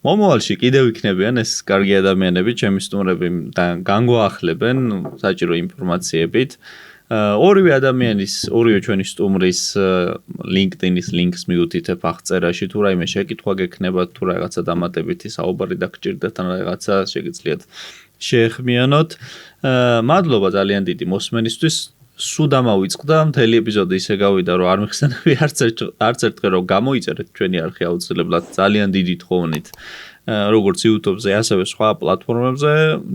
მომავალში კიდევ იქნებიან ეს კარგი ადამიანები ჩემი სტუმრები და განგვაახლებენ საჭირო ინფორმაციებით ორივე ადამიანის ორივე ჩვენი სტუმრის LinkedIn-ის ლინკს მიუთითებ აღწერაში თუ რაიმე შეკითხვა გექნებათ თუ რაღაცა დამატებითი საუბარი დაგჭირდათ ან რაღაცა შეგიძლიათ შეეხმიანოთ მადლობა ძალიან დიდი მოსმენისთვის სულ დამავიწყდა მთელი ეპიზოდი ისე გავიდა რომ არ მიხსენები არც ერთხელ რომ გამოიწერეთ ჩვენი არხი აუცილებლად ძალიან დიდი თხოვნით როგორც YouTube-ზე ასევე სხვა პლატფორმებზე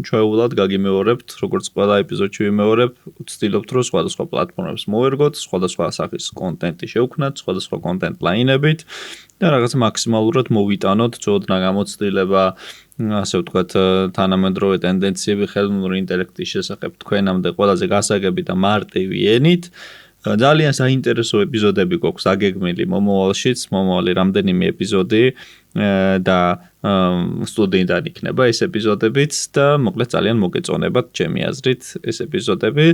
ჩვეულად გაგიმეორებთ როგორც ყველა ეპიზოდში ვიმეორებ ვცდილობთ რომ სხვადასხვა პლატფორმებს მოვერგოთ სხვადასხვა სახის კონტენტი შევქმნათ სხვადასხვა კონტენტ ლაინებით და რაღაც მაქსიმალურად მოვიტანოთ ძოდნა გამოცდილება ასე ვთქვათ თანამედროვე ტენდენციები ხელოვნური ინტელექტის შესახებ თქვენამდე ყველაზე გასაგები და მარტივი ენით ძალიან საინტერესო ეპიზოდები გვაქვს აგეგმილი მომავალშიც მომავალი რამდენიმე ეპიზოდი და სტუდიიდან იქნება ეს ეპიზოდებიც და მოკლედ ძალიან მოგეწონებათ ჩემი აზრით ეს ეპიზოდები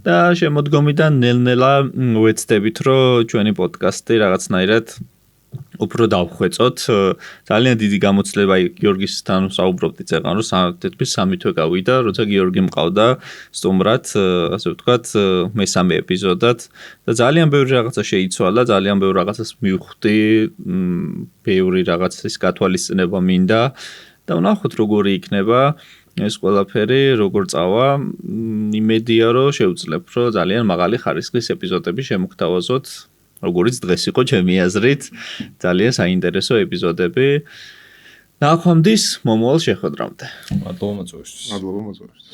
და შემოდგომიდან ნელ-ნელა ვეცდებით რომ ჩვენი პოდკასტი რაღაცნაირად უფრო დავხვეწოთ ძალიან დიდი გამოცდილება გიორგისთან საუბრობდი წეგან რომ თითქმის 3 თვე გავიდა როცა გიორგი მყავდა სტუმრად ასე ვთქვათ მესამე ეპიზოდად და ძალიან ბევრი რაღაცა შეიცვალა ძალიან ბევრი რაღაცას მივხვდი ბევრი რაღაცის გათვალისწინება მინდა და ვნახოთ როგორი იქნება ეს ყველაფერი როგორ წავა იმედია რომ შევძლებთ რომ ძალიან მაღალი ხარისხის ეპიზოდები შემოგთავაზოთ როგორც დღეს იყო ჩემი აზრით ძალიან საინტერესო ეპიზოდები ნახვამდის მომავალ შეხვედრამდე მადლობა მოწვევისთვის